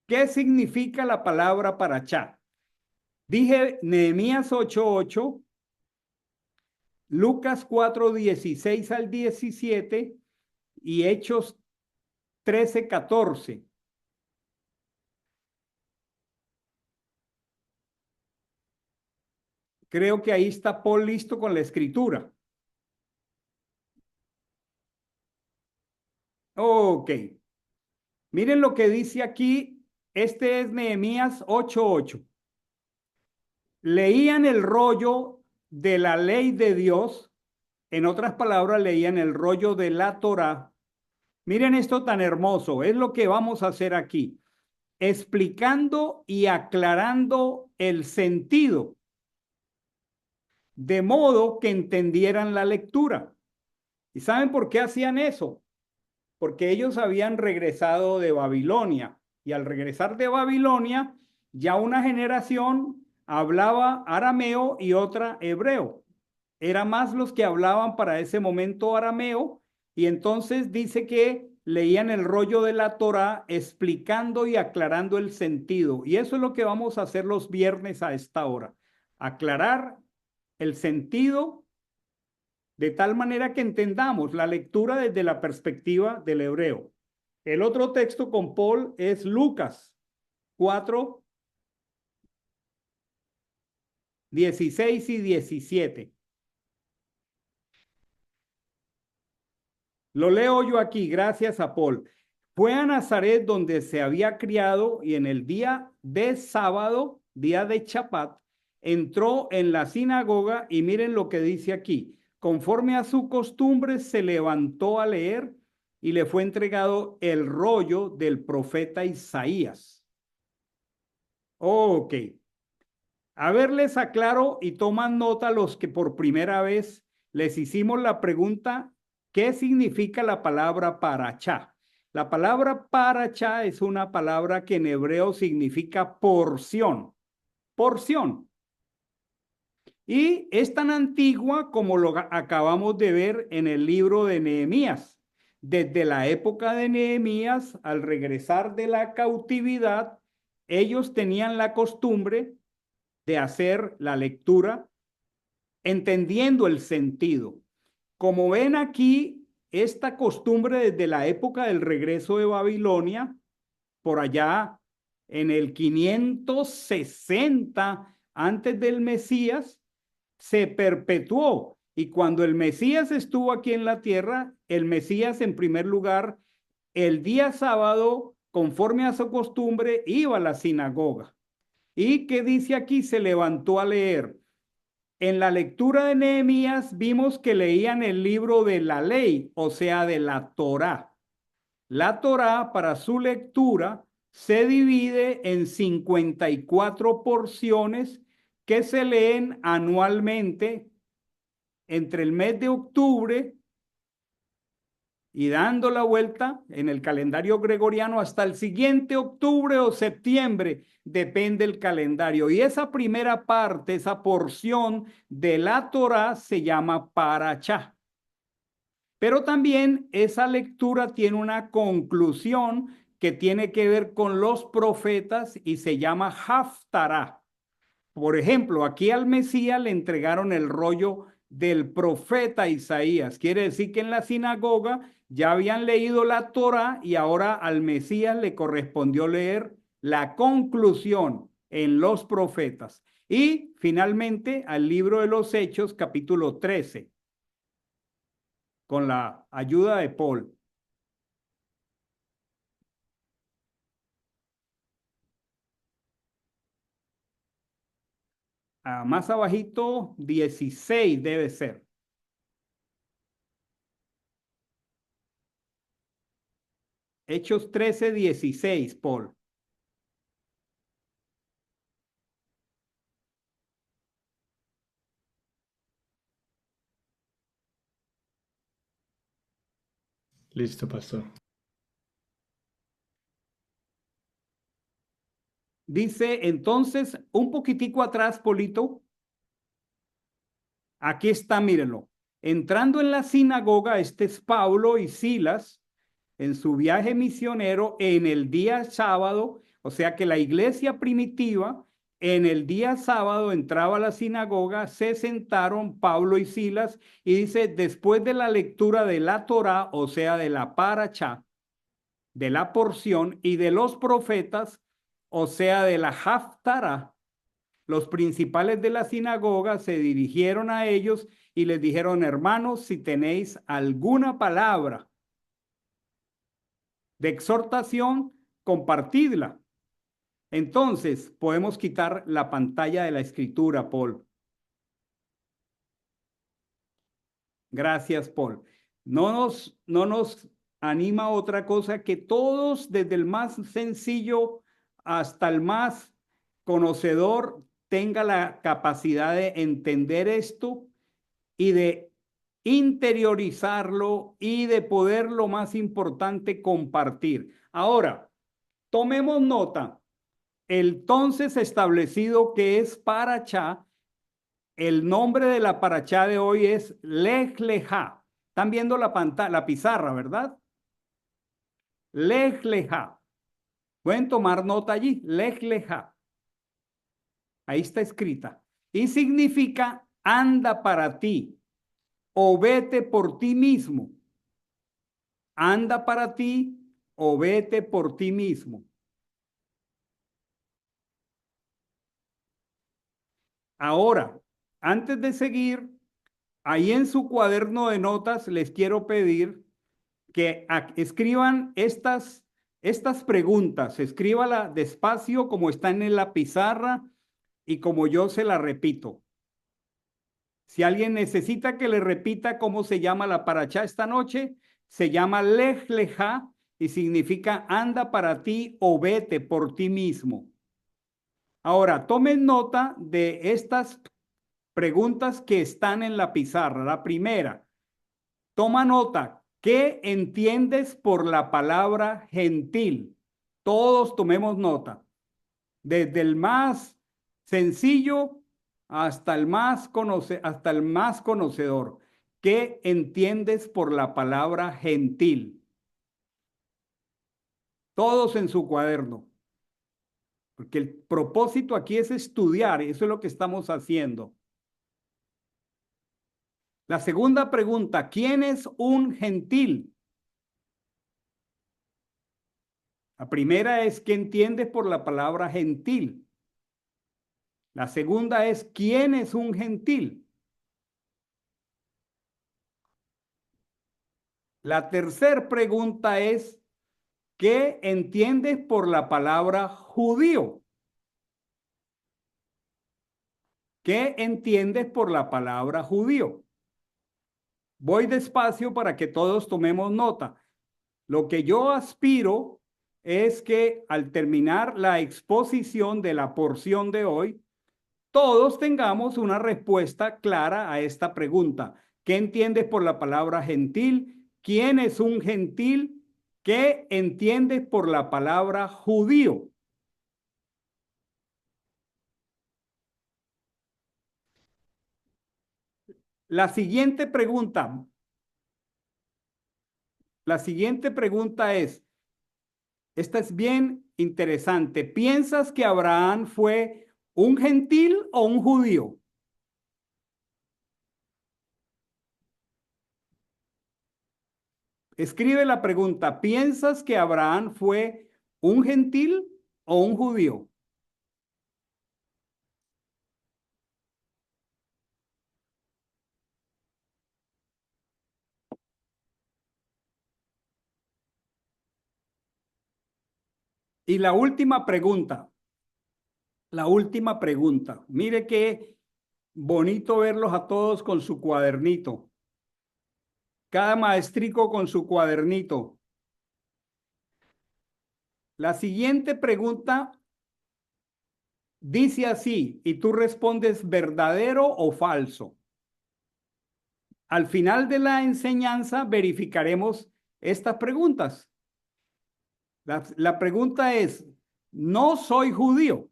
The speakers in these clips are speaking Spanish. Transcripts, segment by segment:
¿Qué significa la palabra parachá? Dije Nehemías 8:8, Lucas 4:16 al 17 y Hechos 13:14. Creo que ahí está Paul listo con la escritura. Ok. Miren lo que dice aquí. Este es Nehemías 8:8. Leían el rollo de la ley de Dios. En otras palabras, leían el rollo de la Torá. Miren esto tan hermoso. Es lo que vamos a hacer aquí. Explicando y aclarando el sentido, de modo que entendieran la lectura. ¿Y saben por qué hacían eso? Porque ellos habían regresado de Babilonia y al regresar de Babilonia ya una generación hablaba arameo y otra hebreo. Era más los que hablaban para ese momento arameo y entonces dice que leían el rollo de la Torá explicando y aclarando el sentido. Y eso es lo que vamos a hacer los viernes a esta hora. Aclarar el sentido de tal manera que entendamos la lectura desde la perspectiva del hebreo. El otro texto con Paul es Lucas 4, 16 y 17. Lo leo yo aquí, gracias a Paul. Fue a Nazaret donde se había criado y en el día de sábado, día de Chapat, entró en la sinagoga y miren lo que dice aquí. Conforme a su costumbre, se levantó a leer y le fue entregado el rollo del profeta Isaías. Ok. A ver, les aclaro y toman nota los que por primera vez les hicimos la pregunta, ¿qué significa la palabra parachá? La palabra parachá es una palabra que en hebreo significa porción, porción. Y es tan antigua como lo acabamos de ver en el libro de Nehemías. Desde la época de Nehemías, al regresar de la cautividad, ellos tenían la costumbre de hacer la lectura entendiendo el sentido. Como ven aquí, esta costumbre desde la época del regreso de Babilonia, por allá en el 560 antes del Mesías, se perpetuó. Y cuando el Mesías estuvo aquí en la tierra, el Mesías en primer lugar, el día sábado, conforme a su costumbre, iba a la sinagoga. ¿Y qué dice aquí? Se levantó a leer. En la lectura de Nehemías vimos que leían el libro de la ley, o sea, de la Torá. La Torá, para su lectura, se divide en 54 porciones que se leen anualmente entre el mes de octubre y dando la vuelta en el calendario gregoriano hasta el siguiente octubre o septiembre, depende el calendario. Y esa primera parte, esa porción de la Torá se llama Parachá. Pero también esa lectura tiene una conclusión que tiene que ver con los profetas y se llama Haftará. Por ejemplo, aquí al Mesías le entregaron el rollo del profeta Isaías. Quiere decir que en la sinagoga ya habían leído la Torá y ahora al Mesías le correspondió leer la conclusión en los profetas. Y finalmente al libro de los Hechos, capítulo 13, con la ayuda de Paul. Más abajito, 16 debe ser. Hechos 13, 16, Paul. Listo, pastor. Dice entonces, un poquitico atrás, Polito, aquí está, mírenlo. Entrando en la sinagoga, este es Pablo y Silas en su viaje misionero en el día sábado, O sea que la iglesia primitiva en el día sábado entraba a la sinagoga, se sentaron Pablo y Silas y dice, después de la lectura de la Torá, o sea, de la parachá, de la porción y de los profetas, o sea, de la haftará, los principales de la sinagoga se dirigieron a ellos y les dijeron, hermanos, si tenéis alguna palabra de exhortación, compartidla. Entonces, podemos quitar la pantalla de la escritura, Paul. Gracias, Paul. No nos anima otra cosa que todos, desde el más sencillo hasta el más conocedor, tenga la capacidad de entender esto y de interiorizarlo y de poder, lo más importante, compartir. Ahora, tomemos nota. El entonces establecido que es parachá, el nombre de la parachá de hoy es Lej Lejá. Están viendo la pantalla, la pizarra, ¿verdad? Lej Lejá. Pueden tomar nota allí, Lej Lejá. Ahí está escrita. Y significa anda para ti o vete por ti mismo. Anda para ti o vete por ti mismo. Ahora, antes de seguir, ahí en su cuaderno de notas les quiero pedir que escriban estas preguntas, escríbala despacio como están en la pizarra y como yo se la repito. Si alguien necesita que le repita cómo se llama la parachá esta noche, se llama Lej Lejá y significa anda para ti o vete por ti mismo. Ahora, tomen nota de estas preguntas que están en la pizarra. La primera, toma nota. ¿Qué entiendes por la palabra gentil? Todos tomemos nota. Desde el más sencillo hasta el más conocedor. ¿Qué entiendes por la palabra gentil? Todos en su cuaderno. Porque el propósito aquí es estudiar, eso es lo que estamos haciendo. La segunda pregunta, ¿quién es un gentil? La primera es, ¿qué entiendes por la palabra gentil? La segunda es, ¿quién es un gentil? La tercera pregunta es, ¿qué entiendes por la palabra judío? ¿Qué entiendes por la palabra judío? Voy despacio para que todos tomemos nota. Lo que yo aspiro es que al terminar la exposición de la porción de hoy, todos tengamos una respuesta clara a esta pregunta. ¿Qué entiendes por la palabra gentil? ¿Quién es un gentil? ¿Qué entiendes por la palabra judío? La siguiente pregunta es, esta es bien interesante. ¿Piensas que Abraham fue un gentil o un judío? Escribe la pregunta, ¿piensas que Abraham fue un gentil o un judío? Y la última pregunta, mire qué bonito verlos a todos con su cuadernito, cada maestrico con su cuadernito. La siguiente pregunta dice así, y tú respondes verdadero o falso. Al final de la enseñanza verificaremos estas preguntas. La pregunta es, no soy judío.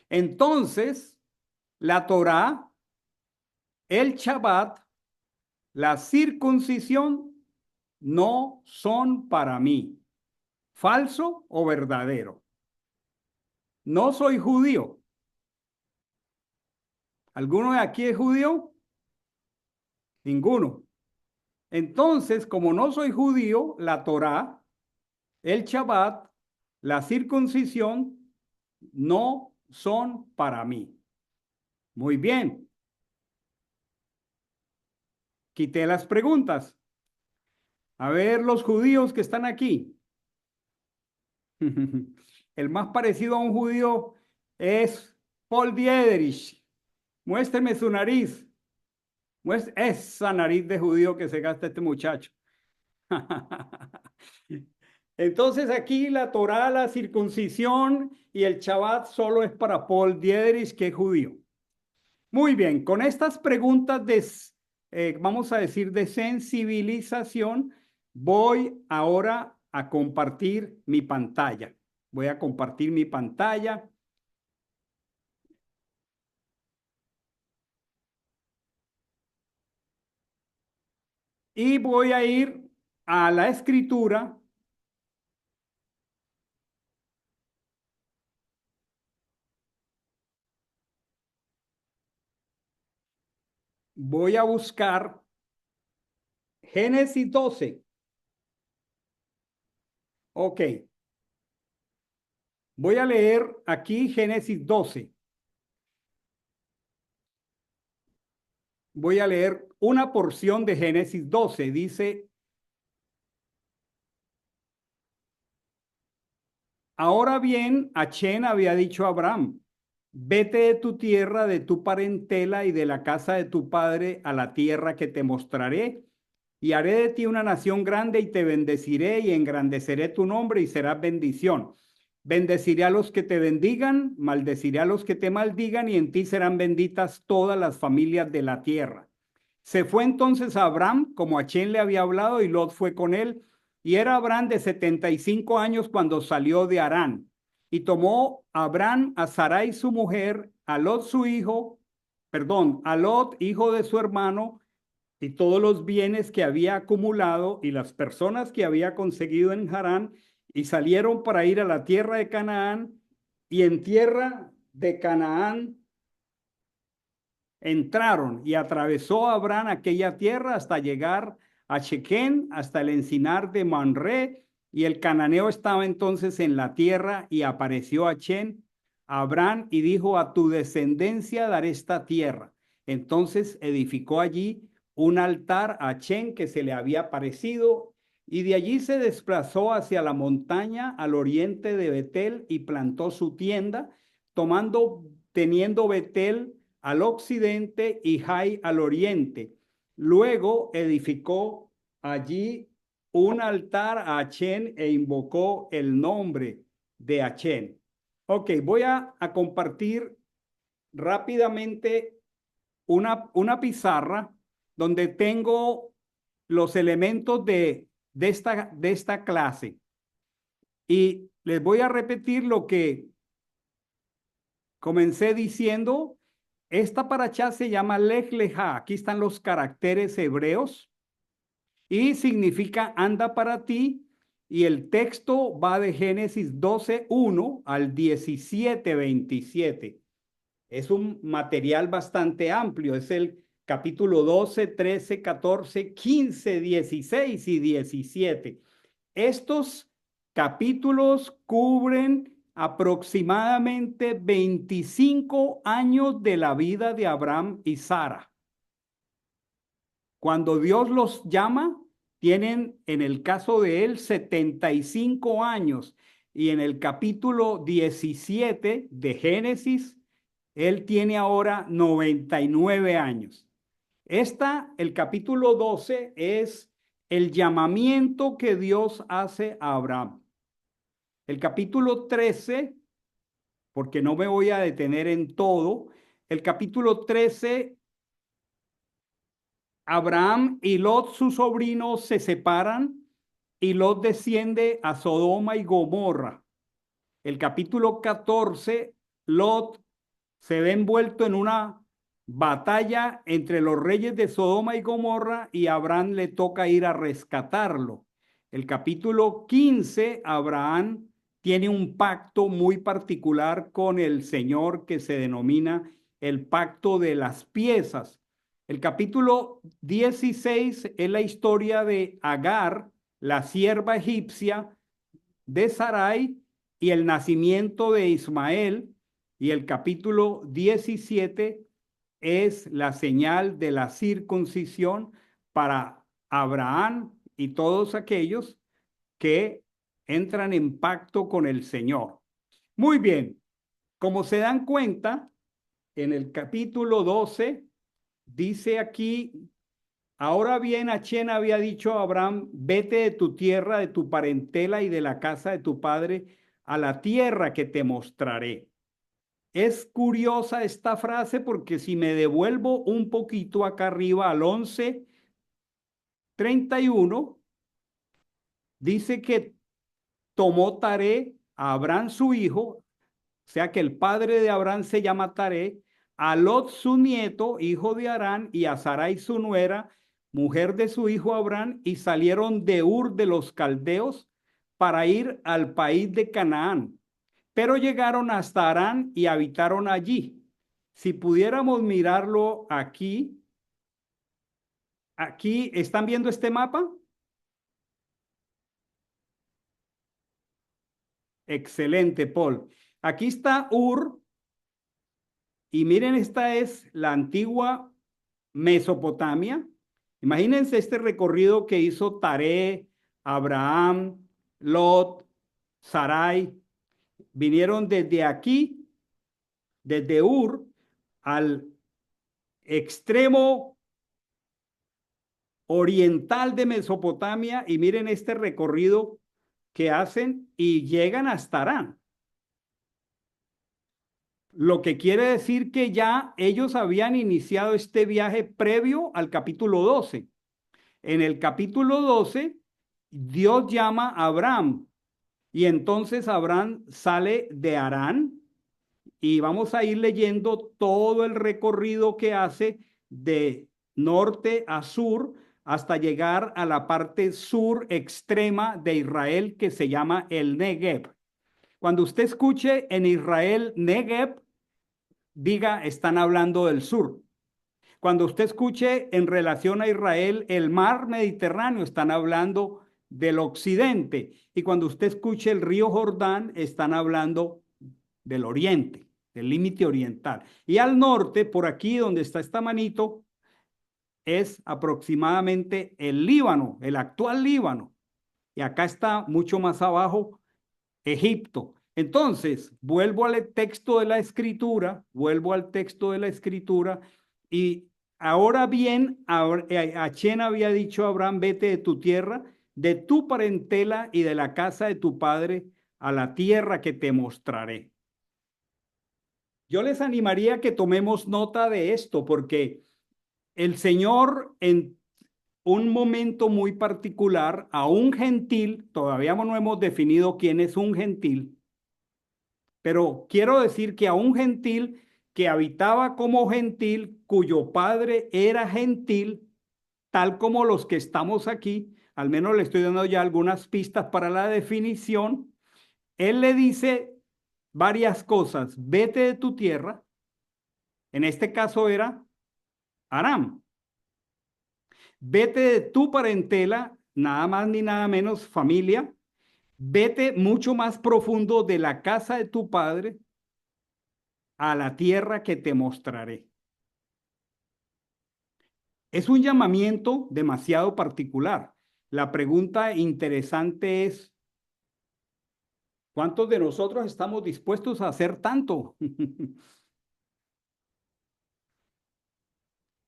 Entonces, la Torá, el Shabbat, la circuncisión no son para mí. falso o verdadero. No soy judío. ¿Alguno de aquí es judío? Ninguno. Entonces, como no soy judío, la Torá, el Shabbat, la circuncisión no son para mí. Muy bien. Quité las preguntas. A ver, los judíos que están aquí. El más parecido a un judío es Paul Diederich. Muéstreme su nariz. Esa nariz de judío que se gasta este muchacho. Entonces aquí la Torá, la circuncisión y el Shabbat solo es para Paul Diederich, que es judío. Muy bien, con estas preguntas vamos a decir, de sensibilización, voy ahora a compartir mi pantalla. Voy a compartir mi pantalla. Y voy a ir a la escritura. Voy a buscar Génesis 12. Ok. Voy a leer aquí Génesis 12. Voy a leer una porción de Génesis 12. Dice: ahora bien, Achn había dicho a Abraham: vete de tu tierra, de tu parentela y de la casa de tu padre a la tierra que te mostraré, y haré de ti una nación grande y te bendeciré y engrandeceré tu nombre y serás bendición. Bendeciré a los que te bendigan, maldeciré a los que te maldigan, y en ti serán benditas todas las familias de la tierra. Se fue entonces a Abraham, como Achn le había hablado, y Lot fue con él. Y era Abraham de 75 años cuando salió de Harán. Y tomó Abraham a Sarai su mujer, a Lot su hijo, a Lot, hijo de su hermano, y todos los bienes que había acumulado y las personas que había conseguido en Harán, y salieron para ir a la tierra de Canaán. Y en tierra de Canaán entraron, y atravesó Abraham aquella tierra hasta llegar a Chequén, hasta el encinar de Manré, y el cananeo estaba entonces en la tierra, y apareció Achn a Abraham y dijo: a tu descendencia daré esta tierra. Entonces edificó allí un altar a Achn que se le había aparecido, y de allí se desplazó hacia la montaña al oriente de Betel y plantó su tienda, teniendo Betel al occidente y Jai al oriente. Luego edificó allí un altar a Achn e invocó el nombre de Achn. Ok, voy a compartir rápidamente una pizarra donde tengo los elementos de esta clase. Y les voy a repetir lo que comencé diciendo. Esta paracha se llama Lech Leja. Aquí están los caracteres hebreos y significa anda para ti. Y el texto va de Génesis 12:1 al 17:27. Es un material bastante amplio. Es el capítulo 12, 13, 14, 15, 16 y 17. Estos capítulos cubren aproximadamente 25 años de la vida de Abraham y Sara. Cuando Dios los llama, tienen en el caso de él 75 años, y en el capítulo 17 de Génesis, él tiene ahora 99 años. El capítulo 12 es el llamamiento que Dios hace a Abraham. El capítulo 13, porque no me voy a detener en todo, el capítulo 13, Abraham y Lot, su sobrino, se separan y Lot desciende a Sodoma y Gomorra. El capítulo 14, Lot se ve envuelto en una batalla entre los reyes de Sodoma y Gomorra, y a Abraham le toca ir a rescatarlo. El capítulo 15, Abraham tiene un pacto muy particular con el Señor que se denomina el pacto de las piezas. El capítulo 16 es la historia de Agar, la sierva egipcia de Sarai, y el nacimiento de Ismael. Y el capítulo 17 es la señal de la circuncisión para Abraham y todos aquellos que entran en pacto con el Señor. Muy bien, como se dan cuenta, en el capítulo 12 dice aquí: ahora bien, Achén había dicho a Abraham: vete de tu tierra, de tu parentela y de la casa de tu padre a la tierra que te mostraré. Es curiosa esta frase porque si me devuelvo un poquito acá arriba al 11:31, dice que tomó Taré a Abraham su hijo, o sea que el padre de Abraham se llama Taré, a Lot su nieto, hijo de Harán, y a Sarai su nuera, mujer de su hijo Abraham, y salieron de Ur de los Caldeos para ir al país de Canaán. Pero llegaron hasta Harán y habitaron allí. Si pudiéramos mirarlo aquí, aquí, ¿están viendo este mapa? Excelente, Paul. Aquí está Ur, y miren, esta es la antigua Mesopotamia. Imagínense este recorrido que hizo Taré, Abraham, Lot, Sarai. Vinieron desde aquí, desde Ur, al extremo oriental de Mesopotamia, y miren este recorrido que hacen y llegan hasta Harán. Lo que quiere decir que ya ellos habían iniciado este viaje previo al capítulo 12. En el capítulo 12, Dios llama a Abraham, y entonces Abraham sale de Harán, y vamos a ir leyendo todo el recorrido que hace de norte a sur hasta llegar a la parte sur extrema de Israel que se llama el Negev. Cuando usted escuche en Israel Negev, diga, están hablando del sur. Cuando usted escuche en relación a Israel el mar Mediterráneo, están hablando del occidente. Y cuando usted escuche el río Jordán, están hablando del oriente, del límite oriental. Y al norte, por aquí donde está esta manito, es aproximadamente el Líbano, el actual Líbano. Y acá está mucho más abajo Egipto. Entonces, vuelvo al texto de la escritura, y ahora bien, Achén había dicho a Abraham: vete de tu tierra, de tu parentela y de la casa de tu padre a la tierra que te mostraré. Yo les animaría que tomemos nota de esto, porque el Señor en un momento muy particular a un gentil, todavía no hemos definido quién es un gentil, pero quiero decir que a un gentil que habitaba como gentil, cuyo padre era gentil, tal como los que estamos aquí, al menos le estoy dando ya algunas pistas para la definición, él le dice varias cosas: vete de tu tierra, en este caso era Aram, vete de tu parentela, nada más ni nada menos familia, vete mucho más profundo de la casa de tu padre a la tierra que te mostraré. Es un llamamiento demasiado particular. La pregunta interesante es: ¿cuántos de nosotros estamos dispuestos a hacer tanto?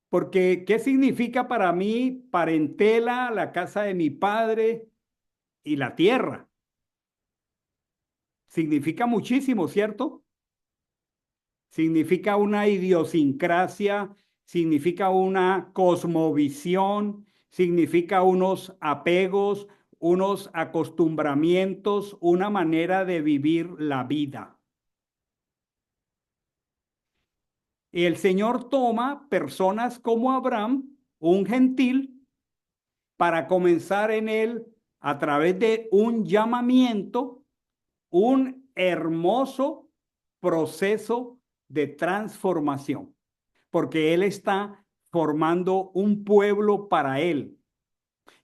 Porque, ¿qué significa para mí parentela, la casa de mi padre y la tierra? Significa muchísimo, ¿cierto? Significa una idiosincrasia, significa una cosmovisión, significa unos apegos, unos acostumbramientos, una manera de vivir la vida. Y el Señor toma personas como Abraham, un gentil, para comenzar en él a través de un llamamiento, un hermoso proceso de transformación, porque Él está formando un pueblo para Él.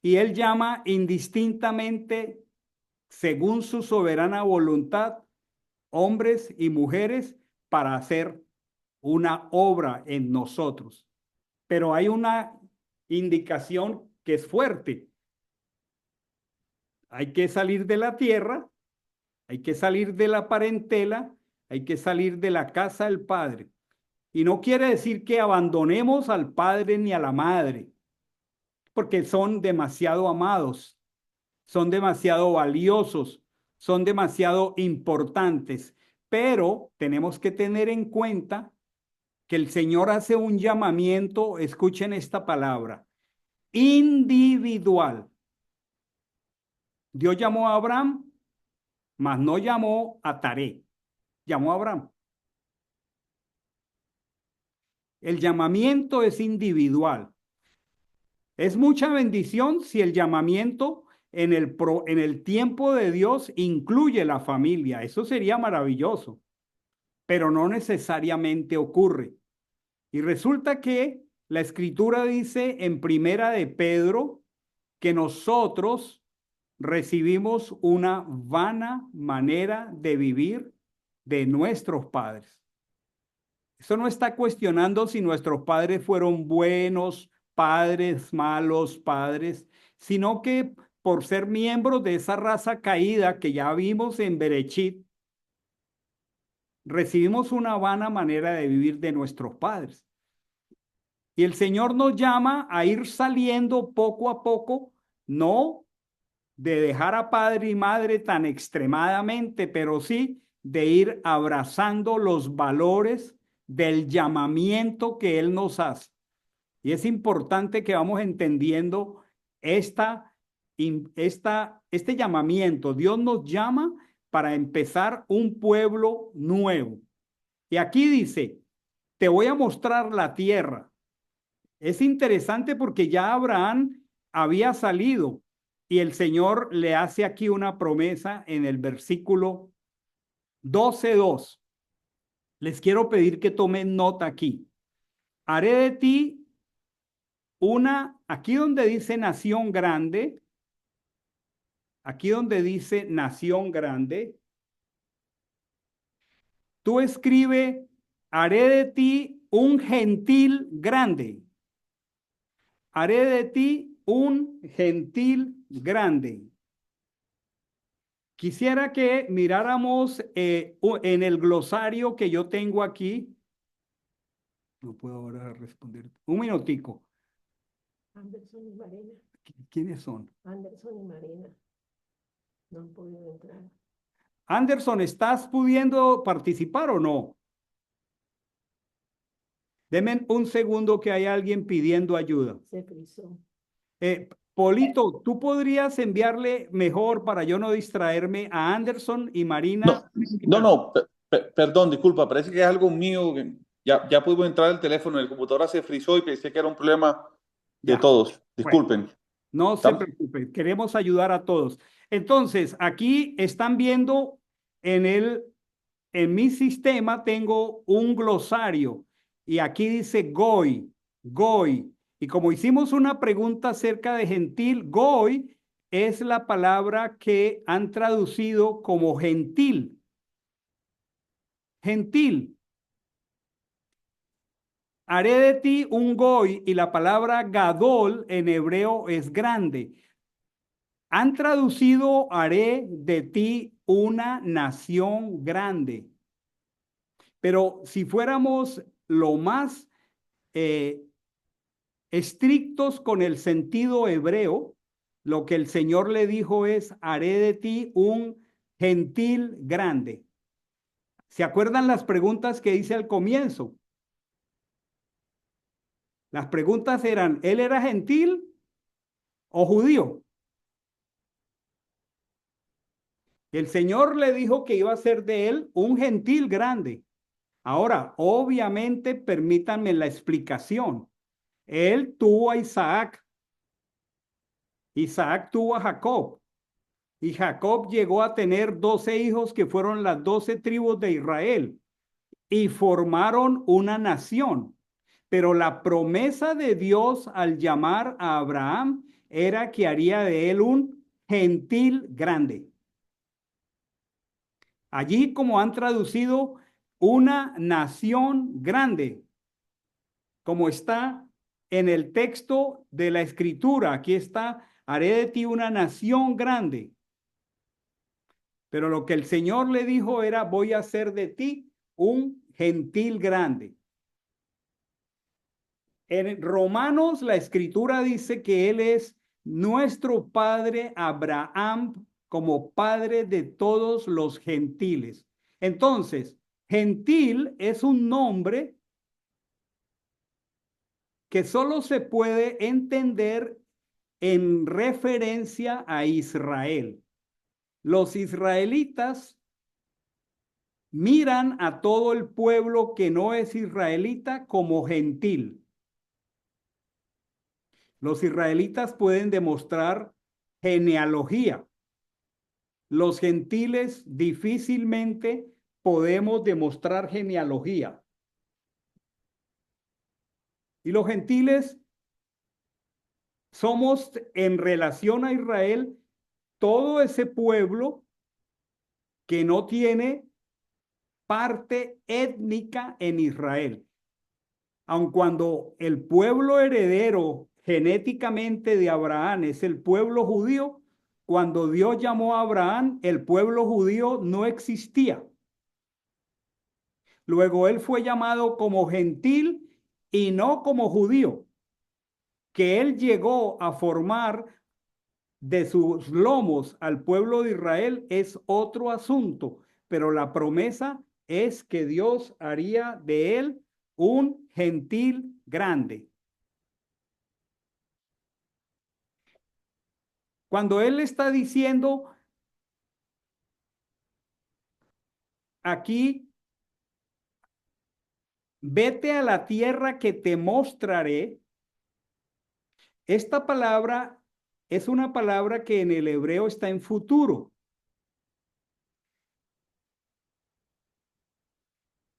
Y Él llama indistintamente, según su soberana voluntad, hombres y mujeres para hacer una obra en nosotros. Pero hay una indicación que es fuerte. Hay que salir de la tierra, hay que salir de la parentela, hay que salir de la casa del padre. Y no quiere decir que abandonemos al padre ni a la madre, porque son demasiado amados, son demasiado valiosos, son demasiado importantes. Pero tenemos que tener en cuenta que el Señor hace un llamamiento, escuchen esta palabra, individual. Dios llamó a Abraham, mas no llamó a Taré, llamó a Abraham. El llamamiento es individual. Es mucha bendición si el llamamiento en el tiempo de Dios incluye la familia. Eso sería maravilloso, pero no necesariamente ocurre. Y resulta que la escritura dice en Primera de Pedro que nosotros recibimos una vana manera de vivir de nuestros padres. Eso no está cuestionando si nuestros padres fueron buenos padres, malos padres, sino que por ser miembros de esa raza caída que ya vimos en Berechit, recibimos una vana manera de vivir de nuestros padres. Y el Señor nos llama a ir saliendo poco a poco, no de dejar a padre y madre tan extremadamente, pero sí de ir abrazando los valores del llamamiento que Él nos hace. Y es importante que vamos entendiendo este llamamiento. Dios nos llama para empezar un pueblo nuevo. Y aquí dice, te voy a mostrar la tierra. Es interesante porque ya Abraham había salido y el Señor le hace aquí una promesa en el versículo 12:2. Les quiero pedir que tomen nota aquí. Haré de ti aquí donde dice nación grande, aquí donde dice nación grande, tú escribe, haré de ti un gentil grande. Haré de ti un gentil grande. Quisiera que miráramos en el glosario que yo tengo aquí. No puedo ahora responder. Un minutico. Anderson y Marina. ¿Quiénes son? Anderson y Marina. No han podido entrar. Anderson, ¿estás pudiendo participar o no? Denme un segundo que hay alguien pidiendo ayuda. Se frizó. Polito, ¿tú podrías enviarle mejor para yo no distraerme a Anderson y Marina? Perdón, disculpa, parece que es algo mío. Ya pudimos entrar al teléfono, el computadora se frizó y pensé que era un problema de Ya, todos. bueno, Disculpen. no se preocupen, queremos ayudar a todos. Entonces, aquí están viendo en mi sistema tengo un glosario y aquí dice Goy, Goy. Y como hicimos una pregunta acerca de gentil, Goy es la palabra que han traducido como gentil. Gentil. Haré de ti un Goy y la palabra Gadol en hebreo es grande. Han traducido haré de ti una nación grande. Pero si fuéramos lo más estrictos con el sentido hebreo, lo que el Señor le dijo es, haré de ti un gentil grande. ¿Se acuerdan las preguntas que hice al comienzo? Las preguntas eran, ¿él era gentil o judío? El Señor le dijo que iba a ser de él un gentil grande. Ahora, obviamente, permítanme la explicación. Él tuvo a Isaac. Isaac tuvo a Jacob. Y Jacob llegó a tener 12 hijos que fueron las 12 tribus de Israel y formaron una nación. Pero la promesa de Dios al llamar a Abraham era que haría de él un gentil grande. Allí, como han traducido, una nación grande, como está en el texto de la escritura. Aquí está, haré de ti una nación grande. Pero lo que el Señor le dijo era, voy a hacer de ti un gentil grande. En Romanos la escritura dice que Él es nuestro padre Abraham como padre de todos los gentiles. Entonces, gentil es un nombre que solo se puede entender en referencia a Israel. Los israelitas miran a todo el pueblo que no es israelita como gentil. Los israelitas pueden demostrar genealogía. Los gentiles difícilmente podemos demostrar genealogía. Y los gentiles somos en relación a Israel todo ese pueblo que no tiene parte étnica en Israel. Aun cuando el pueblo heredero genéticamente de Abraham es el pueblo judío, cuando Dios llamó a Abraham, el pueblo judío no existía. Luego él fue llamado como gentil y no como judío. Que él llegó a formar de sus lomos al pueblo de Israel es otro asunto, pero la promesa es que Dios haría de él un gentil grande. Cuando él está diciendo aquí, vete a la tierra que te mostraré, esta palabra es una palabra que en el hebreo está en futuro.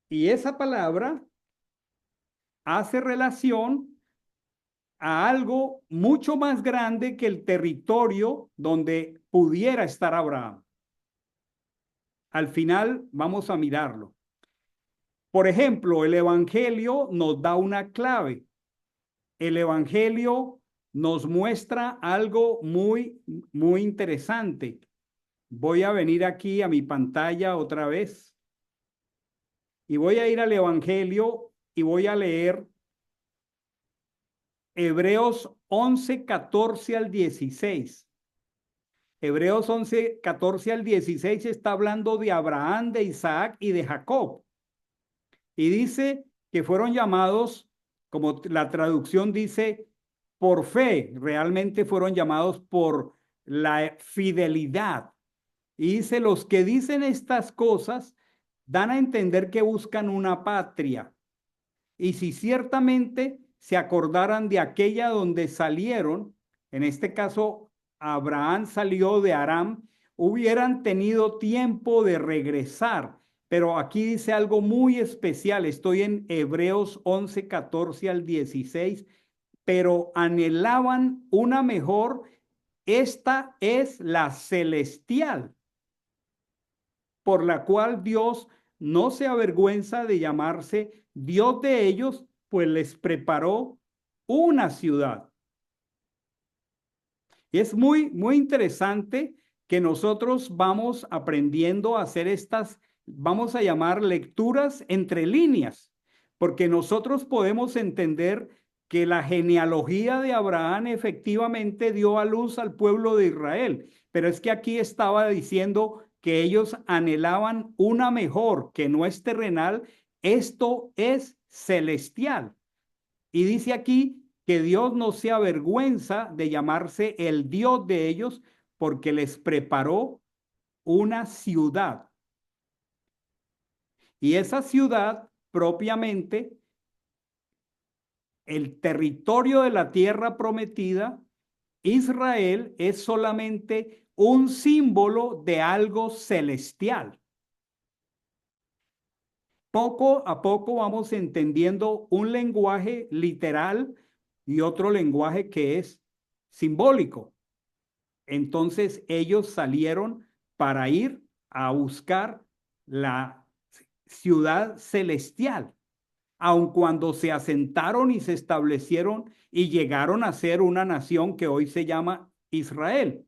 Y esa palabra hace relación a algo mucho más grande que el territorio donde pudiera estar Abraham. Al final vamos a mirarlo. Por ejemplo, el Evangelio nos da una clave. El Evangelio nos muestra algo muy interesante. Voy a venir aquí a mi pantalla otra vez y voy a ir al Evangelio y voy a leer Hebreos 11, 14 al 16. Hebreos 11, 14 al 16 está hablando de Abraham, de Isaac y de Jacob. Y dice que fueron llamados, como la traducción dice, por fe. Realmente fueron llamados por la fidelidad. Y dice, los que dicen estas cosas dan a entender que buscan una patria. Y si ciertamente se acordaran de aquella donde salieron, en este caso Abraham salió de Aram, hubieran tenido tiempo de regresar. Pero aquí dice algo muy especial. Estoy en Hebreos 11, 14 al 16. Pero anhelaban una mejor. Esta es la celestial, por la cual Dios no se avergüenza de llamarse Dios de ellos, pues les preparó una ciudad. Y es muy interesante que nosotros vamos aprendiendo a hacer estas, vamos a llamar lecturas entre líneas, porque nosotros podemos entender que la genealogía de Abraham efectivamente dio a luz al pueblo de Israel, pero es que aquí estaba diciendo que ellos anhelaban una mejor, que no es terrenal, esto es celestial. Y dice aquí que Dios no se avergüenza de llamarse el Dios de ellos porque les preparó una ciudad. Y esa ciudad propiamente, el territorio de la tierra prometida, Israel es solamente un símbolo de algo celestial. Poco a poco vamos entendiendo un lenguaje literal y otro lenguaje que es simbólico. Entonces ellos salieron para ir a buscar la ciudad celestial, aun cuando se asentaron y se establecieron y llegaron a ser una nación que hoy se llama Israel.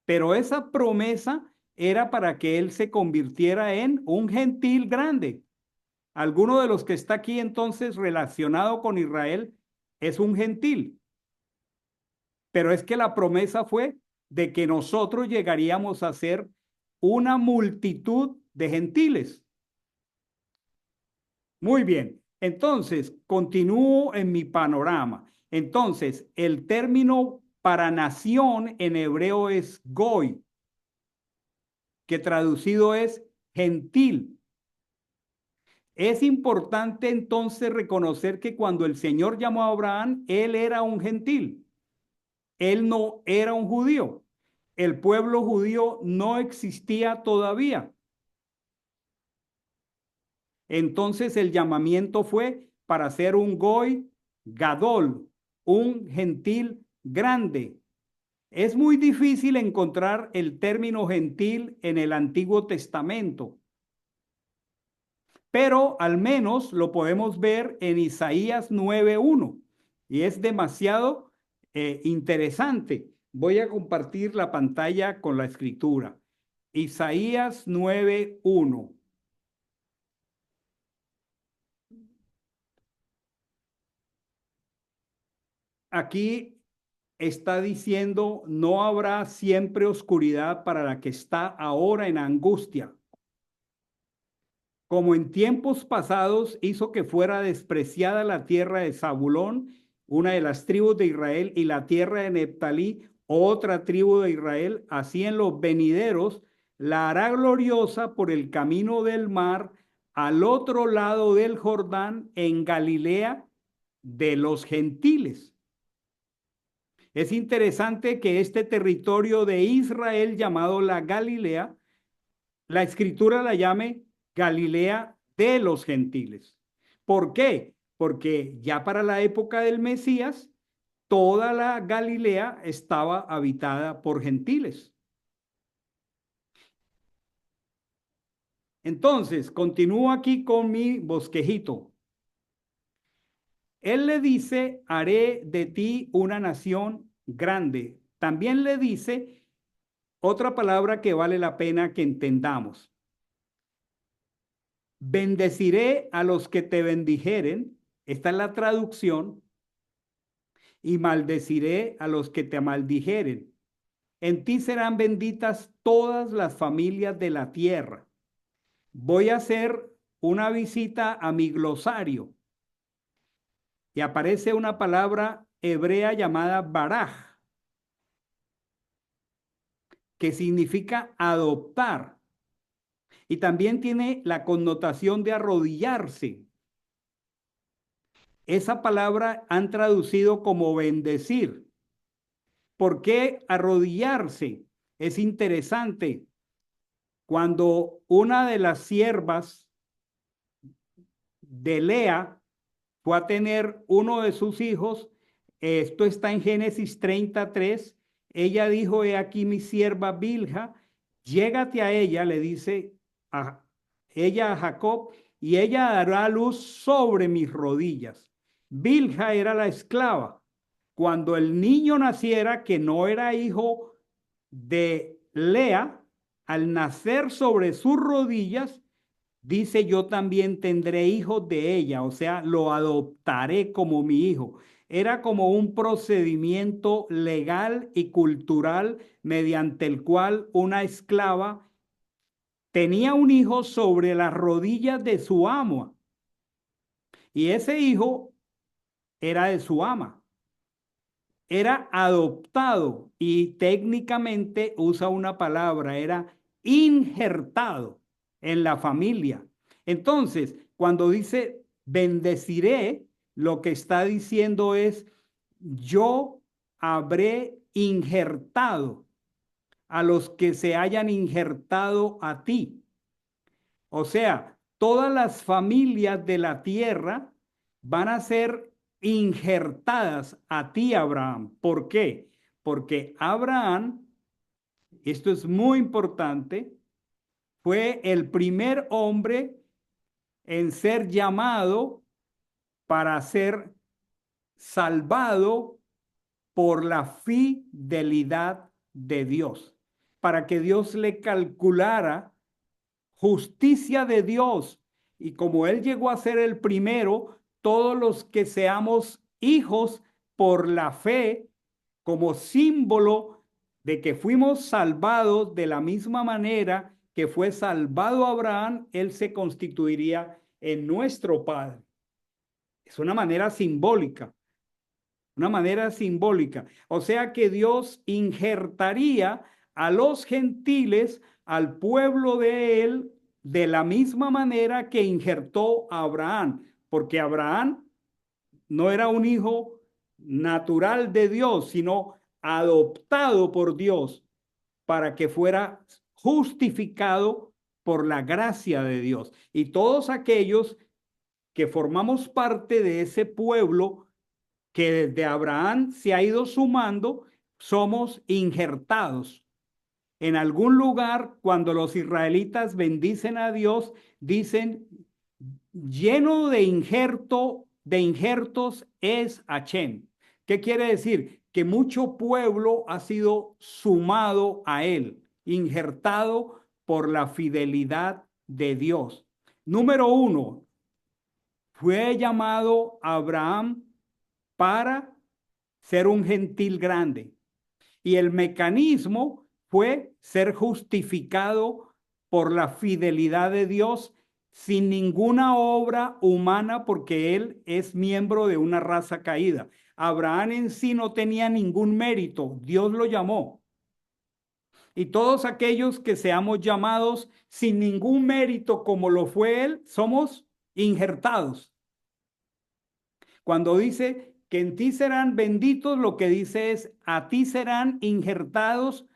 Pero esa promesa era para que él se convirtiera en un gentil grande. Alguno de los que está aquí entonces relacionado con Israel es un gentil. Pero es que la promesa fue de que nosotros llegaríamos a ser una multitud de gentiles. Muy bien, entonces continúo en mi panorama. Entonces, el término para nación en hebreo es goy, que traducido es gentil. Es importante entonces reconocer que cuando el Señor llamó a Abraham, él era un gentil. Él no era un judío. El pueblo judío no existía todavía. Entonces el llamamiento fue para ser un goy gadol, un gentil grande. Es muy difícil encontrar el término gentil en el Antiguo Testamento, pero al menos lo podemos ver en Isaías 9:1 y es demasiado interesante. Voy a compartir la pantalla con la escritura. Isaías 9:1. Aquí está diciendo, no habrá siempre oscuridad para la que está ahora en angustia. Como en tiempos pasados hizo que fuera despreciada la tierra de Zabulón, una de las tribus de Israel, y la tierra de Neftalí, otra tribu de Israel, así en los venideros la hará gloriosa por el camino del mar, al otro lado del Jordán, en Galilea de los gentiles. Es interesante que este territorio de Israel llamado la Galilea, la escritura la llame Galilea de los gentiles. ¿Por qué? Porque ya para la época del Mesías, toda la Galilea estaba habitada por gentiles. Entonces, continúo aquí con mi bosquejito. Él le dice, haré de ti una nación grande. También le dice otra palabra que vale la pena que entendamos. Bendeciré a los que te bendijeren. Esta es la traducción. Y maldeciré a los que te maldijeren. En ti serán benditas todas las familias de la tierra. Voy a hacer una visita a mi glosario. Y aparece una palabra hebrea llamada baraj, que significa adoptar. Y también tiene la connotación de arrodillarse. Esa palabra han traducido como bendecir. ¿Por qué arrodillarse? Es interesante. Cuando una de las siervas de Lea fue a tener uno de sus hijos, esto está en Génesis 33, ella dijo, he aquí mi sierva Bilha, llégate a ella, le dice a ella a Jacob, y ella dará luz sobre mis rodillas. Bilha era la esclava. Cuando el niño naciera, que no era hijo de Lea, al nacer sobre sus rodillas, dice, yo también tendré hijos de ella, o sea, lo adoptaré como mi hijo. Era como un procedimiento legal y cultural mediante el cual una esclava tenía un hijo sobre las rodillas de su amo. Y ese hijo era de su ama. Era adoptado y técnicamente usa una palabra, era injertado en la familia. Entonces, cuando dice bendeciré, lo que está diciendo es yo habré injertado a los que se hayan injertado a ti. O sea, todas las familias de la tierra van a ser injertadas a ti, Abraham. ¿Por qué? Porque Abraham, esto es muy importante, fue el primer hombre en ser llamado para ser salvado por la fidelidad de Dios, para que Dios le calculara justicia de Dios. Y como él llegó a ser el primero, todos los que seamos hijos por la fe, como símbolo de que fuimos salvados de la misma manera que fue salvado Abraham, él se constituiría en nuestro Padre. Es una manera simbólica. Una manera simbólica. O sea que Dios injertaría a los gentiles, al pueblo de él, de la misma manera que injertó a Abraham, porque Abraham no era un hijo natural de Dios, sino adoptado por Dios para que fuera justificado por la gracia de Dios. Y todos aquellos que formamos parte de ese pueblo que desde Abraham se ha ido sumando, somos injertados. En algún lugar, cuando los israelitas bendicen a Dios, dicen, lleno de injertos es Hachem. ¿Qué quiere decir? Que mucho pueblo ha sido sumado a él, injertado por la fidelidad de Dios. Número 1, fue llamado Abraham para ser un gentil grande. Y el mecanismo fue ser justificado por la fidelidad de Dios sin ninguna obra humana, porque él es miembro de una raza caída. Abraham en sí no tenía ningún mérito, Dios lo llamó. Y todos aquellos que seamos llamados sin ningún mérito como lo fue él, somos injertados. Cuando dice que en ti serán benditos, lo que dice es, a ti serán injertados.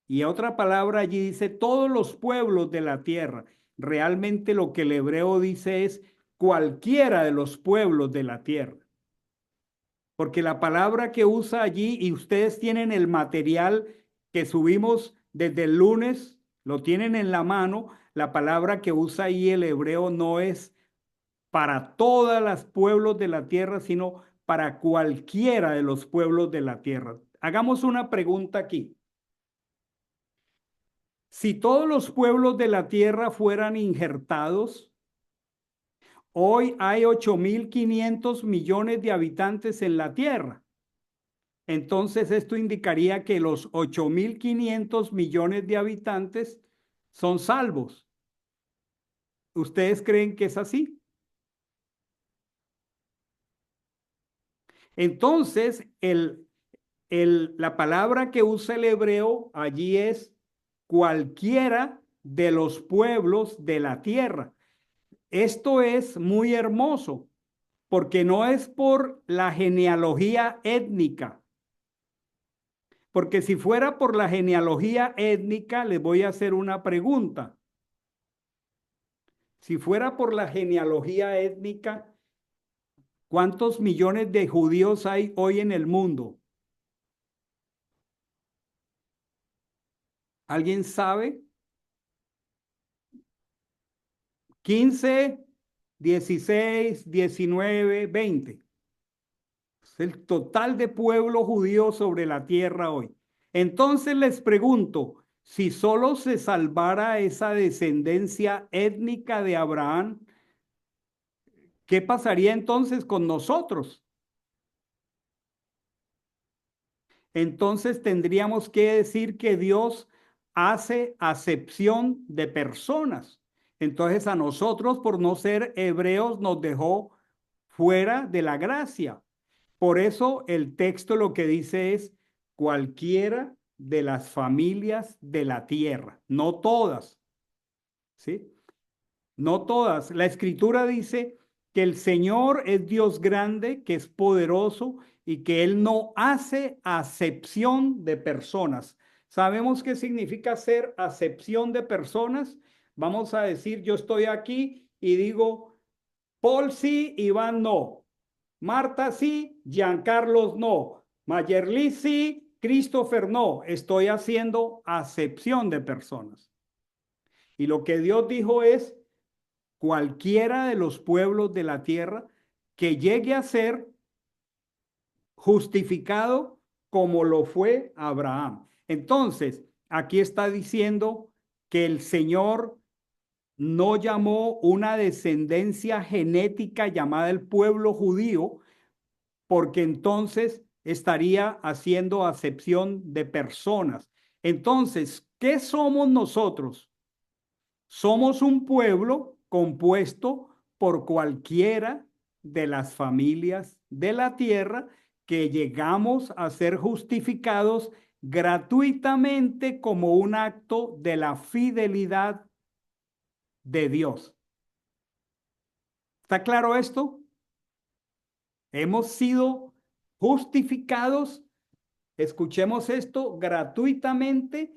Y otra palabra allí dice, todos los pueblos de la tierra. Realmente lo que el hebreo dice es, cualquiera de los pueblos de la tierra. Porque la palabra que usa allí, y ustedes tienen el material que subimos desde el lunes, lo tienen en la mano, la palabra que usa ahí el hebreo no es para todos los pueblos de la tierra, sino para cualquiera de los pueblos de la tierra. Hagamos una pregunta aquí. Si todos los pueblos de la tierra fueran injertados, hoy hay 8.500 millones de habitantes en la tierra. Entonces esto indicaría que los 8.500 millones de habitantes son salvos. ¿Ustedes creen que es así? Entonces, la palabra que usa el hebreo allí es cualquiera de los pueblos de la tierra. Esto es muy hermoso, porque no es por la genealogía étnica. Porque si fuera por la genealogía étnica, les voy a hacer una pregunta. Si fuera por la genealogía étnica, ¿cuántos millones de judíos hay hoy en el mundo? ¿Alguien sabe? 15, 16, 19, 20. Es el total de pueblo judío sobre la tierra hoy. Entonces les pregunto, si solo se salvara esa descendencia étnica de Abraham, ¿qué pasaría entonces con nosotros? Entonces tendríamos que decir que Dios hace acepción de personas. Entonces a nosotros, por no ser hebreos, nos dejó fuera de la gracia. Por eso el texto lo que dice es cualquiera de las familias de la tierra, no todas, ¿sí? No todas. La escritura dice que el Señor es Dios grande, que es poderoso y que Él no hace acepción de personas. ¿Sabemos qué significa ser acepción de personas? Vamos a decir, yo estoy aquí y digo, Paul sí, Iván no. Marta sí, Giancarlos no. Mayerly sí, Christopher no. Estoy haciendo acepción de personas. Y lo que Dios dijo es, cualquiera de los pueblos de la tierra que llegue a ser justificado como lo fue Abraham. Entonces, aquí está diciendo que el Señor no llamó una descendencia genética llamada el pueblo judío, porque entonces estaría haciendo acepción de personas. Entonces, ¿qué somos nosotros? Somos un pueblo compuesto por cualquiera de las familias de la tierra que llegamos a ser justificados gratuitamente como un acto de la fidelidad de Dios. ¿Está claro esto? Hemos sido justificados, escuchemos esto, gratuitamente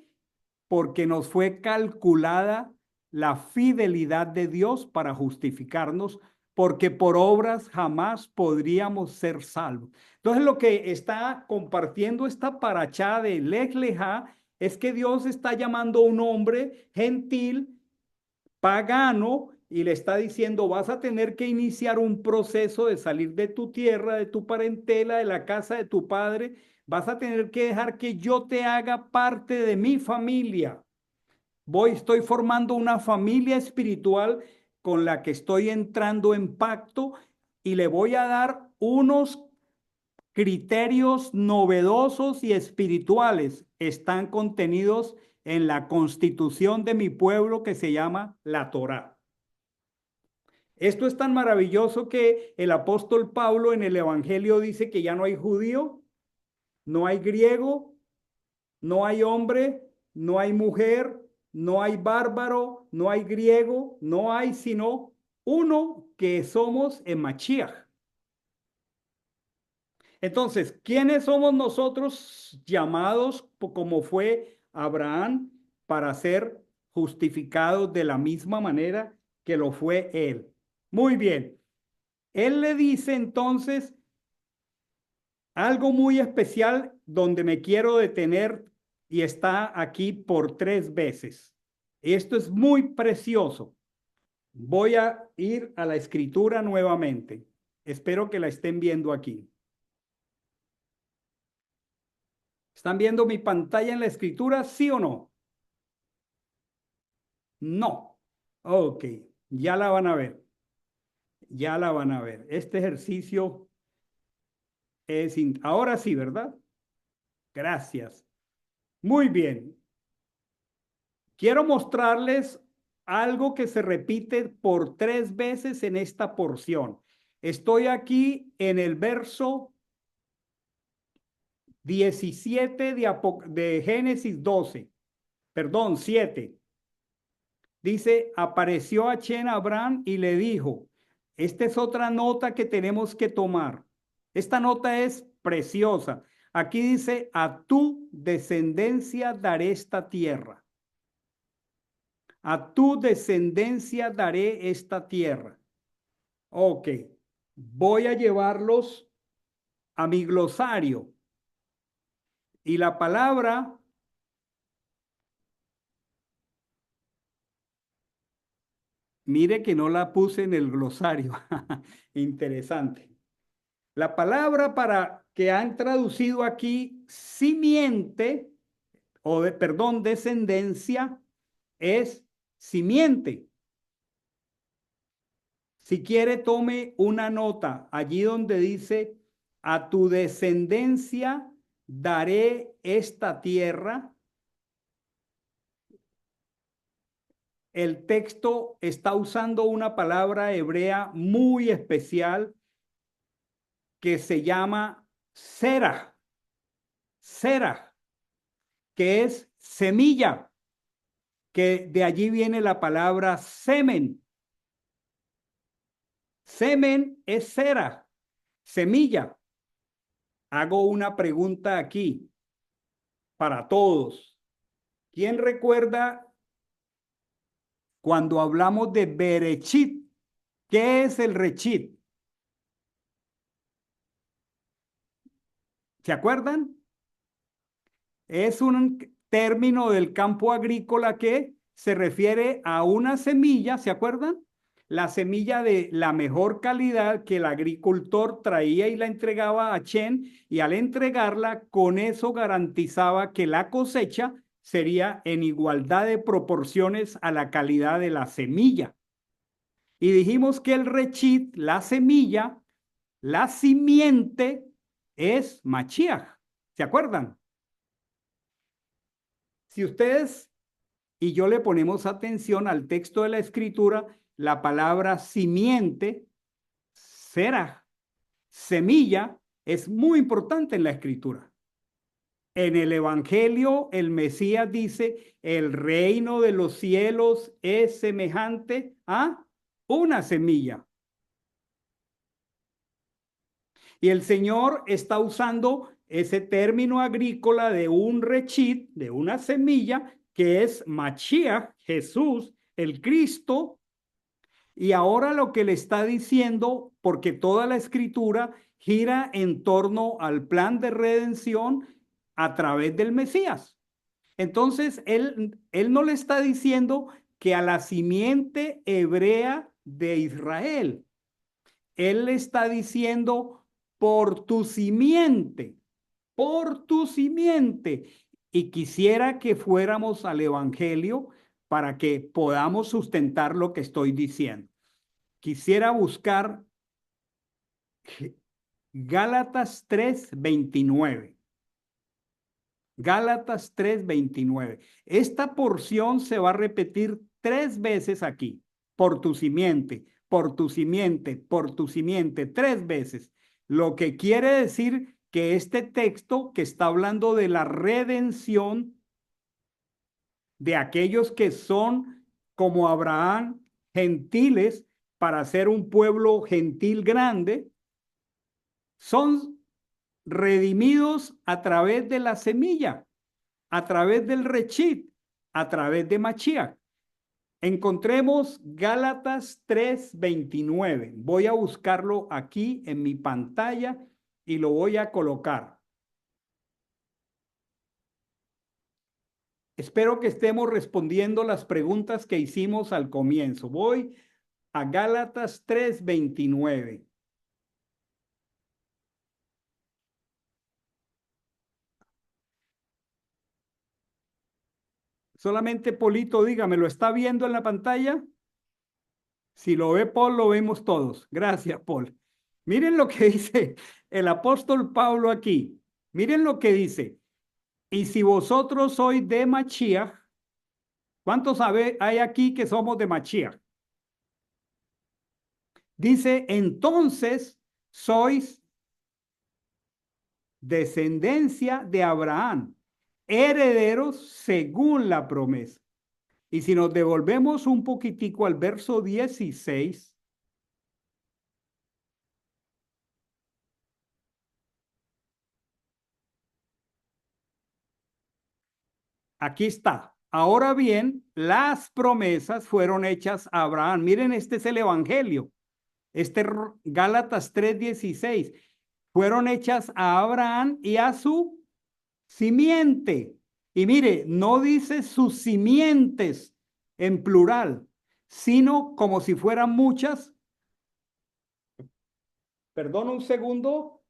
porque nos fue calculada la fidelidad de Dios para justificarnos, porque por obras jamás podríamos ser salvos. Entonces lo que está compartiendo esta parachá de Lej Lejá es que Dios está llamando a un hombre gentil, pagano, y le está diciendo, vas a tener que iniciar un proceso de salir de tu tierra, de tu parentela, de la casa de tu padre. Vas a tener que dejar que yo te haga parte de mi familia. Estoy formando una familia espiritual con la que estoy entrando en pacto y le voy a dar unos criterios novedosos y espirituales. Están contenidos en la constitución de mi pueblo que se llama la Torá. Esto es tan maravilloso que el apóstol Pablo en el Evangelio dice que ya no hay judío, no hay griego, no hay hombre, no hay mujer, no hay bárbaro, no hay griego, no hay sino uno que somos en Mashiach. Entonces, ¿quiénes somos nosotros llamados como fue Abraham para ser justificados de la misma manera que lo fue él? Muy bien. Él le dice entonces algo muy especial donde me quiero detener y está aquí por 3 veces. Esto es muy precioso. Voy a ir a la escritura nuevamente. Espero que la estén viendo aquí. ¿Están viendo mi pantalla en la escritura? ¿Sí o no? No. Ok, ya la van a ver. Ya la van a ver. Este ejercicio es... Ahora sí, ¿verdad? Gracias. Muy bien. Quiero mostrarles algo que se repite por 3 veces en esta porción. Estoy aquí en el verso 17 de Génesis 12, perdón, 7. Dice, apareció Achen a Abraham y le dijo, esta es otra nota que tenemos que tomar. Esta nota es preciosa. Aquí dice, a tu descendencia daré esta tierra. A tu descendencia daré esta tierra. Ok, voy a llevarlos a mi glosario. Y la palabra mire que no la puse en el glosario. Interesante. La palabra para que han traducido aquí simiente perdón, descendencia es simiente. Si quiere, tome una nota allí donde dice, a tu descendencia daré esta tierra. El texto está usando una palabra hebrea muy especial que se llama serah, serah, que es semilla, que de allí viene la palabra semen. Semen es serah, semilla. Hago una pregunta aquí para todos. ¿Quién recuerda cuando hablamos de Berechit? ¿Qué es el Rechit? ¿Se acuerdan? Es un término del campo agrícola que se refiere a una semilla, ¿se acuerdan? La semilla de la mejor calidad que el agricultor traía y la entregaba a Chen, y al entregarla, con eso garantizaba que la cosecha sería en igualdad de proporciones a la calidad de la semilla. Y dijimos que el rechit, la semilla, la simiente, es Mashiach. ¿Se acuerdan? Si ustedes y yo le ponemos atención al texto de la escritura, la palabra simiente, será, semilla, es muy importante en la escritura. En el Evangelio, el Mesías dice, el reino de los cielos es semejante a una semilla. Y el Señor está usando ese término agrícola de un rechit, de una semilla, que es Mashiach, Jesús, el Cristo. Y ahora lo que le está diciendo, porque toda la escritura gira en torno al plan de redención a través del Mesías. Entonces, él no le está diciendo que a la simiente hebrea de Israel. Él le está diciendo por tu simiente, por tu simiente. Y quisiera que fuéramos al Evangelio para que podamos sustentar lo que estoy diciendo. Quisiera buscar Gálatas 3:29. Gálatas 3:29. Esta porción se va a repetir 3 veces aquí. Por tu simiente, por tu simiente, por tu simiente, 3 veces. Lo que quiere decir que este texto que está hablando de la redención de aquellos que son como Abraham, gentiles, para ser un pueblo gentil grande, son redimidos a través de la semilla, a través del rechit, a través de Mashiach. Encontremos Gálatas 3:29. Voy a buscarlo aquí en mi pantalla y lo voy a colocar. Espero que estemos respondiendo las preguntas que hicimos al comienzo. Voy a Gálatas 3:29. Solamente Polito, dígame, ¿lo está viendo en la pantalla? Si lo ve Paul, lo vemos todos. Gracias, Paul. Miren lo que dice el apóstol Pablo aquí. Miren lo que dice. Y si vosotros sois de Mashiach, ¿cuántos hay aquí que somos de Mashiach? Dice, entonces sois descendencia de Abraham, herederos según la promesa. Y si nos devolvemos un poquitico al verso 16, aquí está. Ahora bien, las promesas fueron hechas a Abraham. Miren, este es el Evangelio. Gálatas 3:16. Fueron hechas a Abraham y a su simiente. Y mire, no dice sus simientes en plural, sino como si fueran muchas. Perdón un segundo.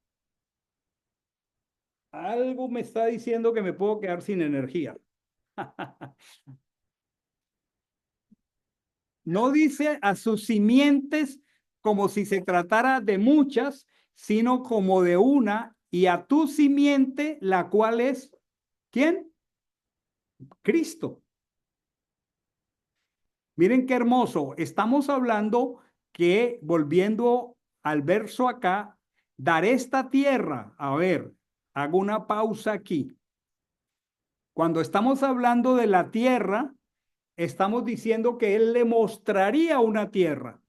Algo me está diciendo que me puedo quedar sin energía. No dice a sus simientes como si se tratara de muchas, sino como de una, y a tu simiente, la cual es, ¿quién? Cristo. Miren qué hermoso. Estamos hablando que, volviendo al verso acá, dar esta tierra. A ver, hago una pausa aquí. Cuando estamos hablando de la tierra, estamos diciendo que Él le mostraría una tierra.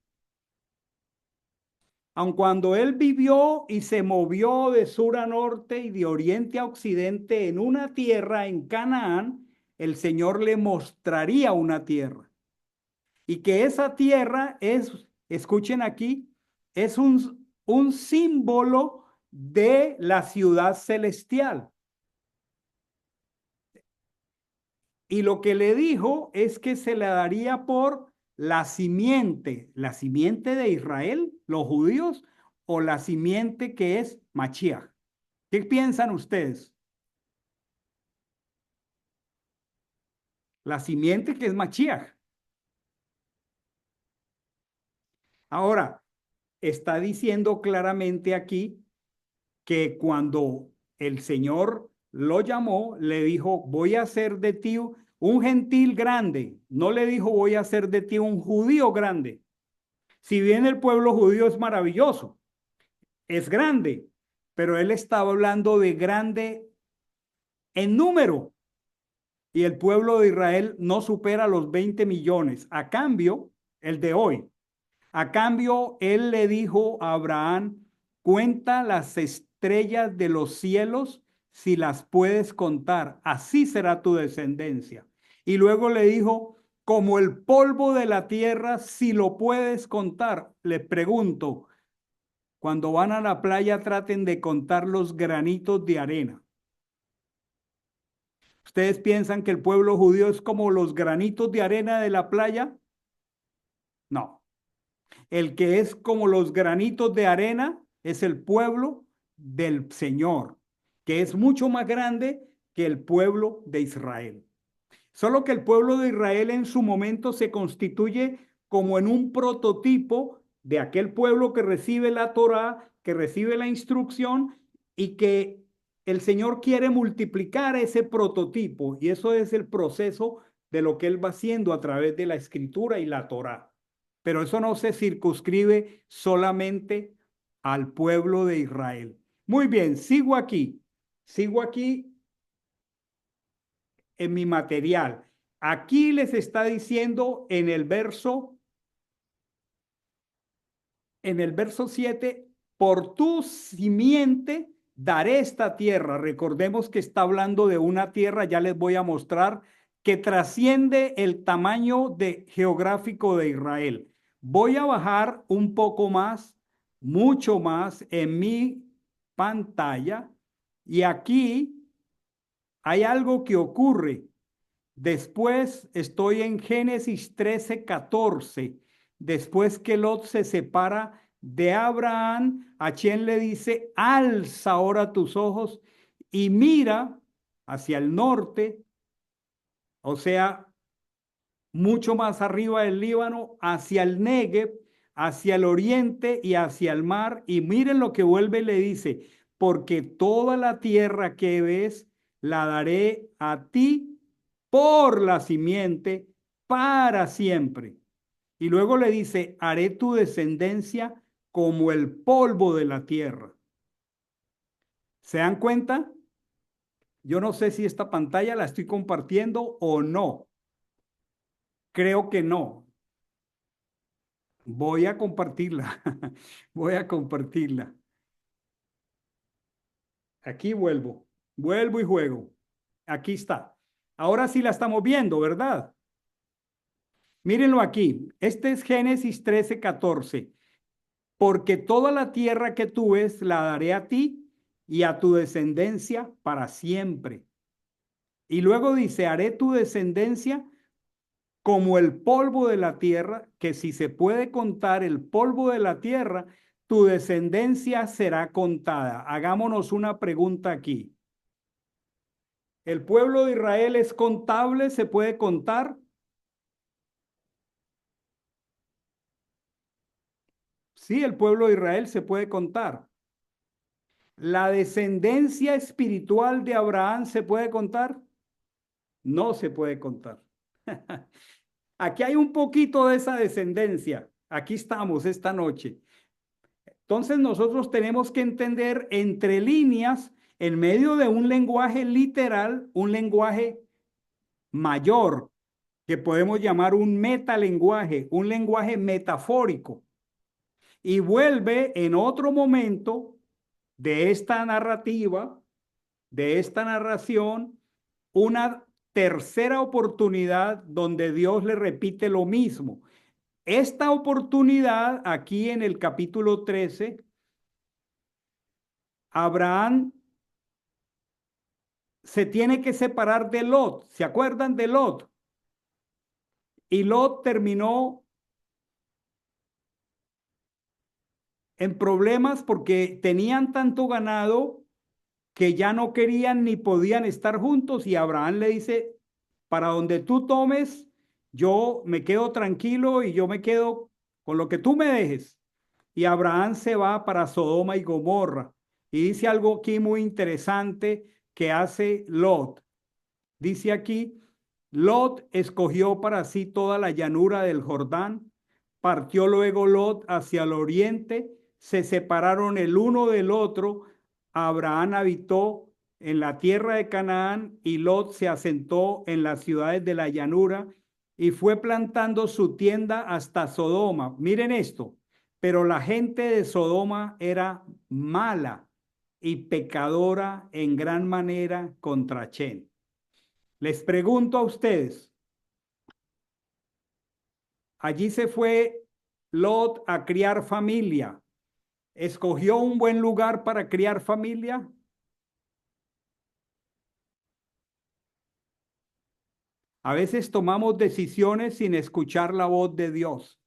Aun cuando Él vivió y se movió de sur a norte y de oriente a occidente en una tierra en Canaán, el Señor le mostraría una tierra. Y que esa tierra es, escuchen aquí, es un símbolo de la ciudad celestial. Y lo que le dijo es que se le daría por la simiente de Israel, los judíos, o la simiente que es Mashiach. ¿Qué piensan ustedes? La simiente que es Mashiach. Ahora, está diciendo claramente aquí que cuando el Señor lo llamó, le dijo, voy a hacer de ti un gentil grande. No le dijo, voy a hacer de ti un judío grande. Si bien el pueblo judío es maravilloso, es grande, pero él estaba hablando de grande en número. Y el pueblo de Israel no supera los 20 millones. A cambio, el de hoy, a cambio, él le dijo a Abraham, cuenta las estrellas de los cielos si las puedes contar, así será tu descendencia. Y luego le dijo, como el polvo de la tierra, si lo puedes contar. Le pregunto, cuando van a la playa traten de contar los granitos de arena. ¿Ustedes piensan que el pueblo judío es como los granitos de arena de la playa? No. El que es como los granitos de arena es el pueblo del Señor, que es mucho más grande que el pueblo de Israel. Solo que el pueblo de Israel en su momento se constituye como en un prototipo de aquel pueblo que recibe la Torá, que recibe la instrucción y que el Señor quiere multiplicar ese prototipo. Y eso es el proceso de lo que Él va haciendo a través de la escritura y la Torá. Pero eso no se circunscribe solamente al pueblo de Israel. Muy bien, sigo aquí en mi material. Aquí les está diciendo en el verso 7, por tu simiente daré esta tierra. Recordemos que está hablando de una tierra, ya les voy a mostrar, que trasciende el tamaño geográfico de Israel. Voy a bajar un poco más, mucho más en mi pantalla y aquí hay algo que ocurre. Después estoy en Génesis 13:14. Después que Lot se separa de Abraham, a quien le dice, alza ahora tus ojos y mira hacia el norte, o sea, mucho más arriba del Líbano, hacia el Negev, hacia el oriente y hacia el mar. Y miren lo que vuelve y le dice, porque toda la tierra que ves la daré a ti por la simiente para siempre. Y luego le dice, haré tu descendencia como el polvo de la tierra. ¿Se dan cuenta? Yo no sé si esta pantalla la estoy compartiendo o no. Creo que no. Voy a compartirla. Voy a compartirla. Aquí vuelvo y juego. Aquí está. Ahora sí la estamos viendo, ¿verdad? Mírenlo aquí. Este es Génesis 13:14. Porque toda la tierra que tú ves la daré a ti y a tu descendencia para siempre. Y luego dice, haré tu descendencia como el polvo de la tierra, que si se puede contar el polvo de la tierra, tu descendencia será contada. Hagámonos una pregunta aquí. ¿El pueblo de Israel es contable? ¿Se puede contar? Sí, el pueblo de Israel se puede contar. ¿La descendencia espiritual de Abraham se puede contar? No se puede contar. Aquí hay un poquito de esa descendencia. Aquí estamos esta noche. Entonces nosotros tenemos que entender entre líneas, en medio de un lenguaje literal, un lenguaje mayor, que podemos llamar un metalenguaje, un lenguaje metafórico. Y vuelve en otro momento de esta narrativa, de esta narración, una tercera oportunidad donde Dios le repite lo mismo. Esta oportunidad aquí en el capítulo 13, Abraham se tiene que separar de Lot. ¿Se acuerdan de Lot? Y Lot terminó en problemas porque tenían tanto ganado que ya no querían ni podían estar juntos, y Abraham le dice: para donde tú tomes, yo me quedo tranquilo y yo me quedo con lo que tú me dejes. Y Abraham se va para Sodoma y Gomorra. Y dice algo aquí muy interesante que hace Lot. Dice aquí: Lot escogió para sí toda la llanura del Jordán. Partió luego Lot hacia el oriente, se separaron el uno del otro. Abraham habitó en la tierra de Canaán y Lot se asentó en las ciudades de la llanura y fue plantando su tienda hasta Sodoma. Miren esto: pero la gente de Sodoma era mala y pecadora en gran manera contra Chen. Les pregunto a ustedes, allí se fue Lot a criar familia. ¿Escogió un buen lugar para criar familia? A veces tomamos decisiones sin escuchar la voz de Dios.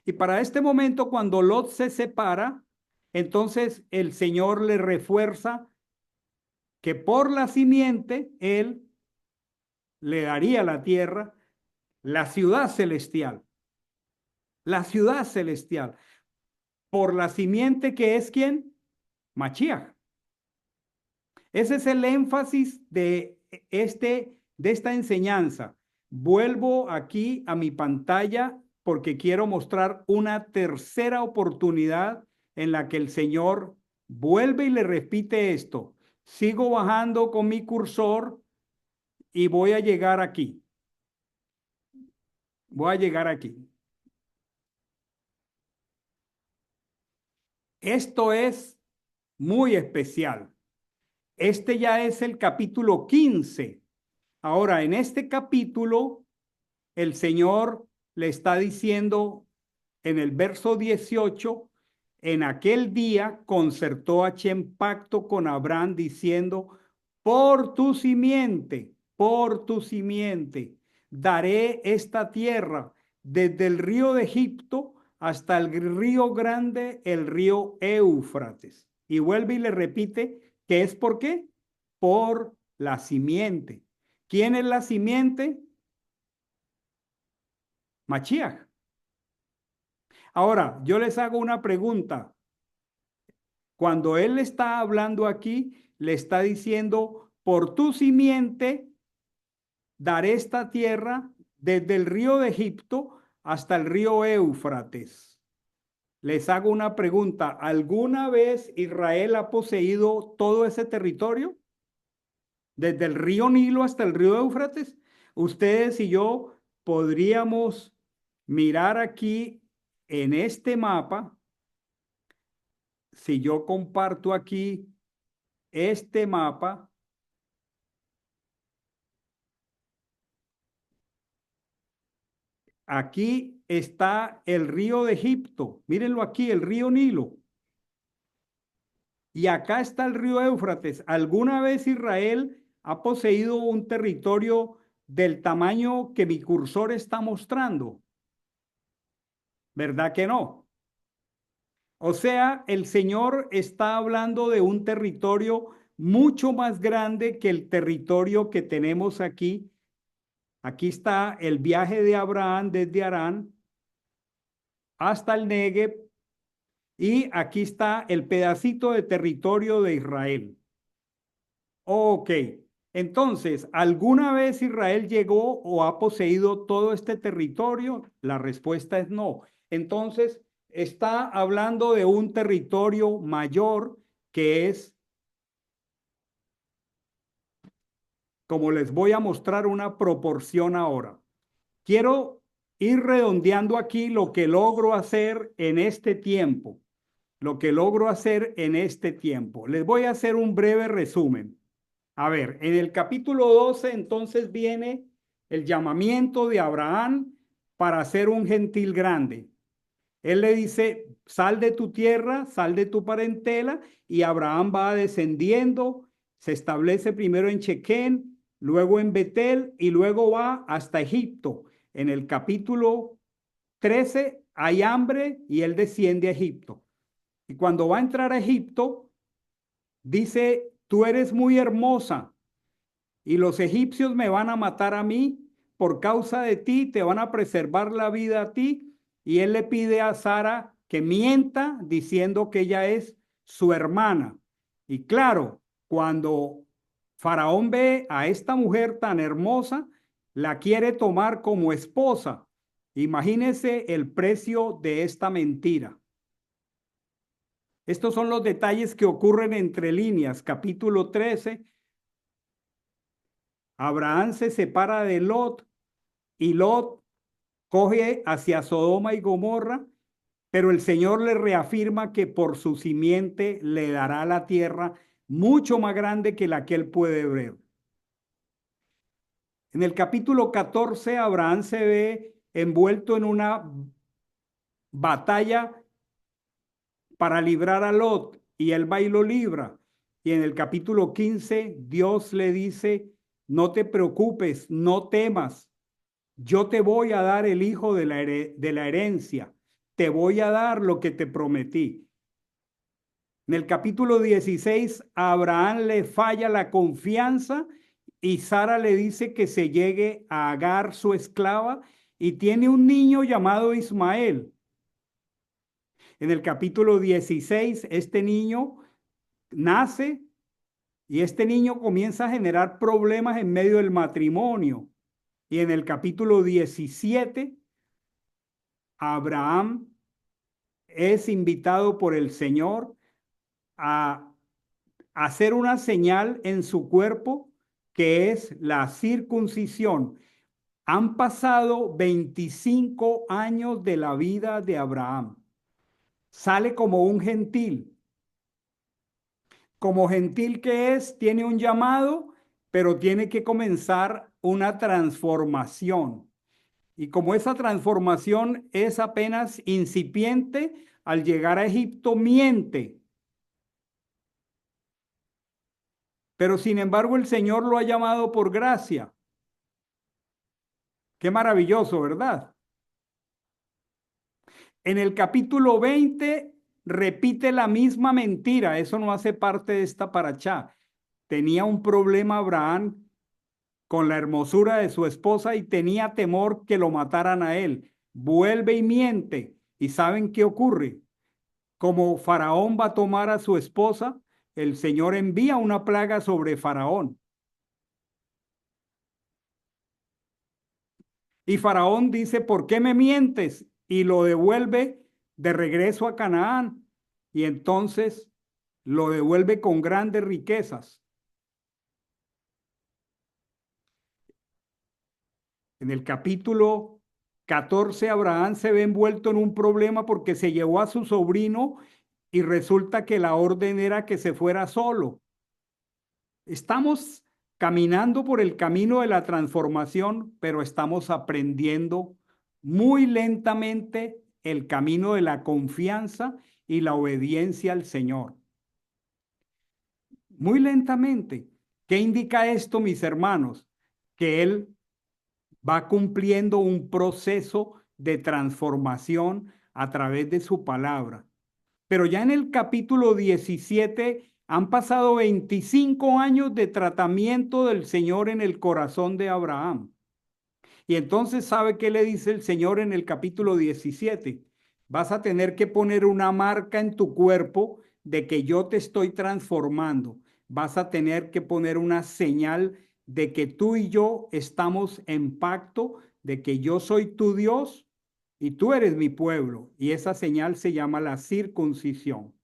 Y para este momento, cuando Lot se separa, entonces el Señor le refuerza que por la simiente Él le daría la tierra, la ciudad celestial. La ciudad celestial. Por la simiente que es ¿quién? Mashiach. Ese es el énfasis de esta enseñanza. Vuelvo aquí a mi pantalla porque quiero mostrar una tercera oportunidad en la que el Señor vuelve y le repite esto. Sigo bajando con mi cursor y voy a llegar aquí. Voy a llegar aquí. Esto es muy especial. Este ya es el capítulo 15. Ahora, en este capítulo, el Señor le está diciendo en el verso 18: en aquel día concertó Hashem pacto con Abraham diciendo: por tu simiente, daré esta tierra desde el río de Egipto hasta el río grande, el río Éufrates. Y vuelve y le repite que es ¿por qué? Por la simiente. ¿Quién es la simiente? Mashiach. Ahora, yo les hago una pregunta. Cuando él está hablando aquí, le está diciendo: por tu simiente daré esta tierra desde el río de Egipto hasta el río Éufrates. Les hago una pregunta. ¿Alguna vez Israel ha poseído todo ese territorio? Desde el río Nilo hasta el río Éufrates. Ustedes y yo podríamos mirar aquí en este mapa. Si yo comparto aquí este mapa, aquí está el río de Egipto. Mírenlo aquí, el río Nilo. Y acá está el río Éufrates. ¿Alguna vez Israel ha poseído un territorio del tamaño que mi cursor está mostrando? ¿Verdad que no? O sea, el Señor está hablando de un territorio mucho más grande que el territorio que tenemos aquí. Aquí está el viaje de Abraham desde Harán hasta el Negev, y aquí está el pedacito de territorio de Israel. Ok, entonces, ¿alguna vez Israel llegó o ha poseído todo este territorio? La respuesta es no. Entonces, está hablando de un territorio mayor que es, como les voy a mostrar una proporción ahora. Quiero ir redondeando aquí lo que logro hacer en este tiempo. Les voy a hacer un breve resumen. A ver, en el capítulo 12 entonces viene el llamamiento de Abraham para ser un gentil grande. Él le dice, sal de tu tierra, sal de tu parentela, y Abraham va descendiendo, se establece primero en Chequén, luego en Betel y luego va hasta Egipto. En el capítulo 13 hay hambre y él desciende a Egipto. Y cuando va a entrar a Egipto, dice, tú eres muy hermosa y los egipcios me van a matar a mí, por causa de ti te van a preservar la vida a ti. Y él le pide a Sara que mienta diciendo que ella es su hermana. Y claro, cuando Faraón ve a esta mujer tan hermosa, la quiere tomar como esposa. Imagínese el precio de esta mentira. Estos son los detalles que ocurren entre líneas. Capítulo 13. Abraham se separa de Lot y Lot coge hacia Sodoma y Gomorra, pero el Señor le reafirma que por su simiente le dará la tierra mucho más grande que la que él puede ver. En el capítulo 14, Abraham se ve envuelto en una batalla para librar a Lot y él va y lo libra. Y en el capítulo 15, Dios le dice, no te preocupes, no temas. Yo te voy a dar el hijo de la herencia. Te voy a dar lo que te prometí. En el capítulo 16, a Abraham le falla la confianza y Sara le dice que se llegue a Agar, su esclava, y tiene un niño llamado Ismael. En el capítulo 16, este niño nace y este niño comienza a generar problemas en medio del matrimonio. Y en el capítulo 17, Abraham es invitado por el Señor a hacer una señal en su cuerpo que es la circuncisión. Han pasado 25 años de la vida de Abraham. Sale como un gentil. Como gentil que es, tiene un llamado, pero tiene que comenzar una transformación. Y como esa transformación es apenas incipiente, al llegar a Egipto miente. Pero sin embargo el Señor lo ha llamado por gracia. Qué maravilloso, ¿verdad? En el capítulo 20 repite la misma mentira. Eso no hace parte de esta parachá. Tenía un problema Abraham con la hermosura de su esposa y tenía temor que lo mataran a él. Vuelve y miente. ¿Y saben qué ocurre? Como Faraón va a tomar a su esposa, el Señor envía una plaga sobre Faraón. Y Faraón dice, ¿por qué me mientes? Y lo devuelve de regreso a Canaán. Y entonces lo devuelve con grandes riquezas. En el capítulo 14, Abraham se ve envuelto en un problema porque se llevó a su sobrino y resulta que la orden era que se fuera solo. Estamos caminando por el camino de la transformación, pero estamos aprendiendo muy lentamente el camino de la confianza y la obediencia al Señor. Muy lentamente. ¿Qué indica esto, mis hermanos? Que Él va cumpliendo un proceso de transformación a través de su palabra. Pero ya en el capítulo 17 han pasado 25 años de tratamiento del Señor en el corazón de Abraham. Y entonces, ¿sabe qué le dice el Señor en el capítulo 17? Vas a tener que poner una marca en tu cuerpo de que yo te estoy transformando. Vas a tener que poner una señal de que tú y yo estamos en pacto, de que yo soy tu Dios y tú eres mi pueblo. Y esa señal se llama la circuncisión.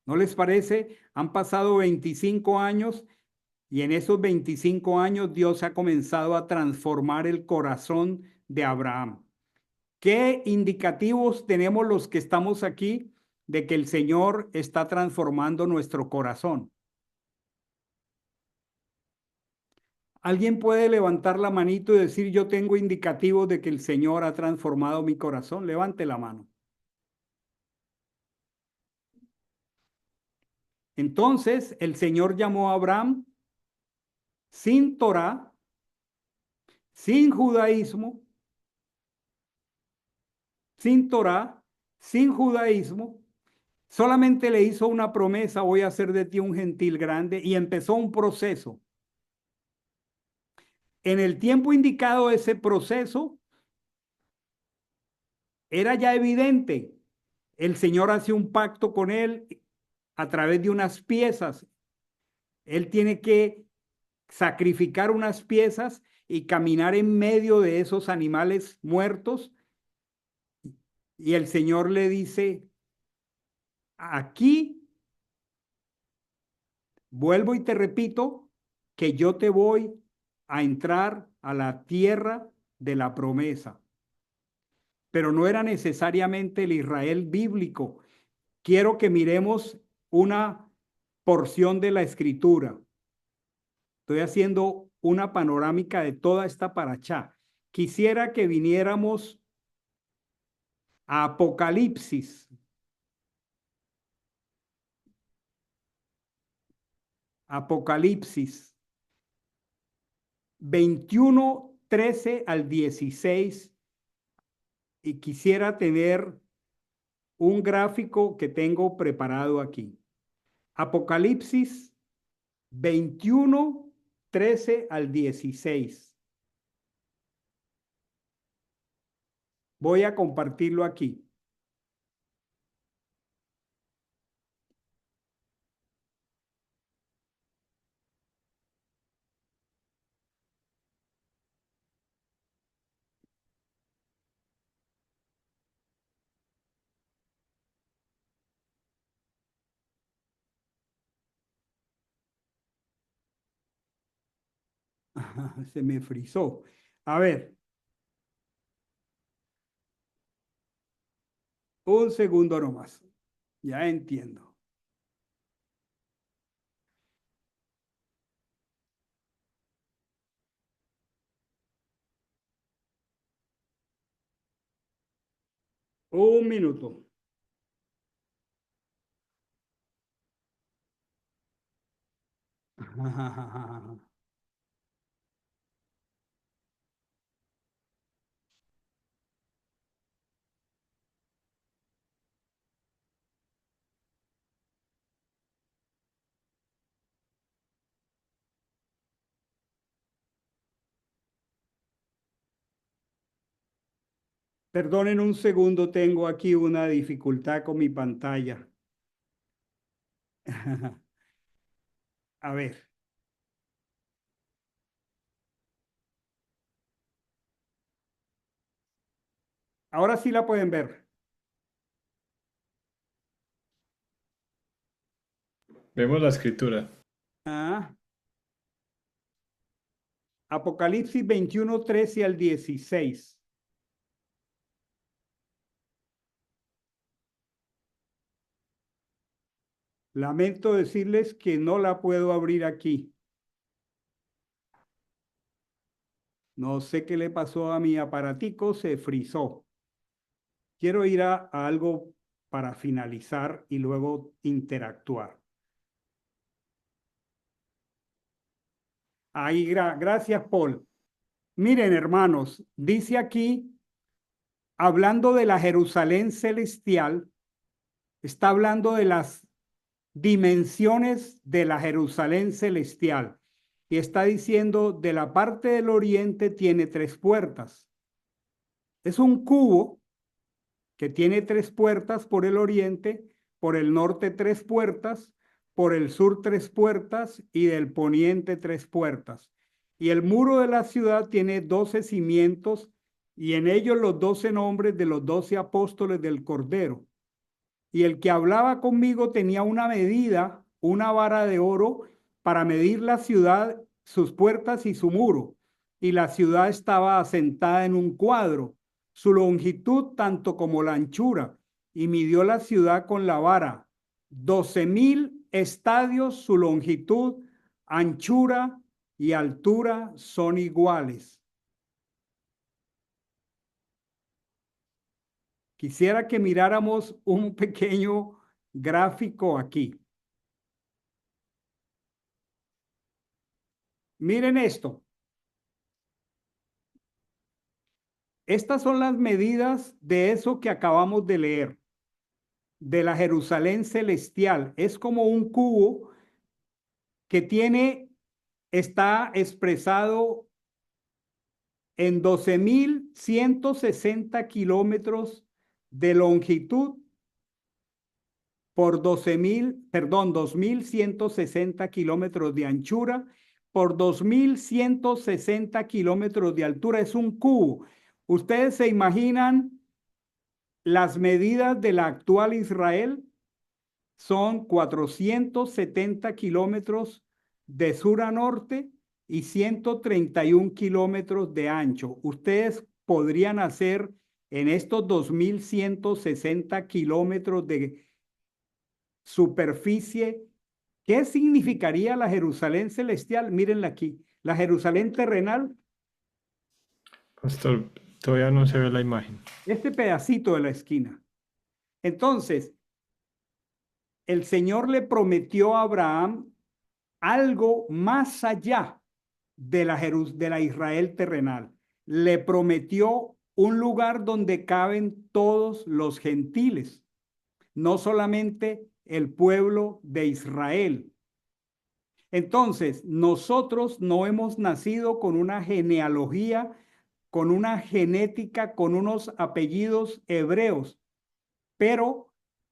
¿No les parece? Han pasado 25 años y en esos 25 años Dios ha comenzado a transformar el corazón de Abraham. ¿Qué indicativos tenemos los que estamos aquí de que el Señor está transformando nuestro corazón? ¿Alguien puede levantar la manito y decir, yo tengo indicativos de que el Señor ha transformado mi corazón? Levante la mano. Entonces el Señor llamó a Abraham sin Torá, sin judaísmo, sin Torá, sin judaísmo. Solamente le hizo una promesa: voy a hacer de ti un gentil grande, y empezó un proceso. En el tiempo indicado, ese proceso era ya evidente. El Señor hace un pacto con él a través de unas piezas. Él tiene que sacrificar unas piezas y caminar en medio de esos animales muertos. Y el Señor le dice: aquí, vuelvo y te repito, que yo te voy a entrar a la tierra de la promesa. Pero no era necesariamente el Israel bíblico. Quiero que miremos una porción de la escritura. Estoy haciendo una panorámica de toda esta parachá. Quisiera que viniéramos a Apocalipsis. Apocalipsis 21, 13 al 16. Y quisiera tener un gráfico que tengo preparado aquí. Apocalipsis 21, 13 al 16. Voy a compartirlo aquí. Se me frizó. A ver, un segundo nomás. Ya entiendo. Un minuto. Perdonen un segundo, tengo aquí una dificultad con mi pantalla. A ver. Ahora sí la pueden ver. Vemos la escritura. Ah. Apocalipsis 21, 13 al 16. Lamento decirles que no la puedo abrir aquí. No sé qué le pasó a mi aparatico, se frizó. Quiero ir a algo para finalizar y luego interactuar. Ahí, gracias, Paul. Miren, hermanos, dice aquí, hablando de la Jerusalén celestial, está hablando de las dimensiones de la Jerusalén celestial. Y está diciendo, de la parte del oriente tiene 3 puertas. Es un cubo que tiene 3 puertas por el oriente, por el norte 3 puertas, por el sur 3 puertas y del poniente 3 puertas. Y el muro de la ciudad tiene 12 cimientos y en ellos los 12 nombres de los 12 apóstoles del Cordero. Y el que hablaba conmigo tenía una medida, una vara de oro, para medir la ciudad, sus puertas y su muro. Y la ciudad estaba asentada en un cuadro, su longitud tanto como la anchura, y midió la ciudad con la vara. 12,000 estadios, su longitud, anchura y altura son iguales. Quisiera que miráramos un pequeño gráfico aquí. Miren esto. Estas son las medidas de eso que acabamos de leer, de la Jerusalén celestial. Es como un cubo que está expresado en 12,160 kilómetros de longitud por 2,160 kilómetros de anchura por 2,160 kilómetros de altura. Es un cubo. ¿Ustedes se imaginan las medidas de la actual Israel? Son 470 kilómetros de sur a norte y 131 kilómetros de ancho. Ustedes podrían hacer en estos 2,160 kilómetros de superficie, ¿qué significaría la Jerusalén celestial? Mírenla aquí. La Jerusalén terrenal, Pastor, todavía no se ve la imagen. este pedacito de la esquina. Entonces, el Señor le prometió a Abraham algo más allá de la Israel terrenal. Le prometió un lugar donde caben todos los gentiles, no solamente el pueblo de Israel. Entonces, nosotros no hemos nacido con una genealogía, con una genética, con unos apellidos hebreos, pero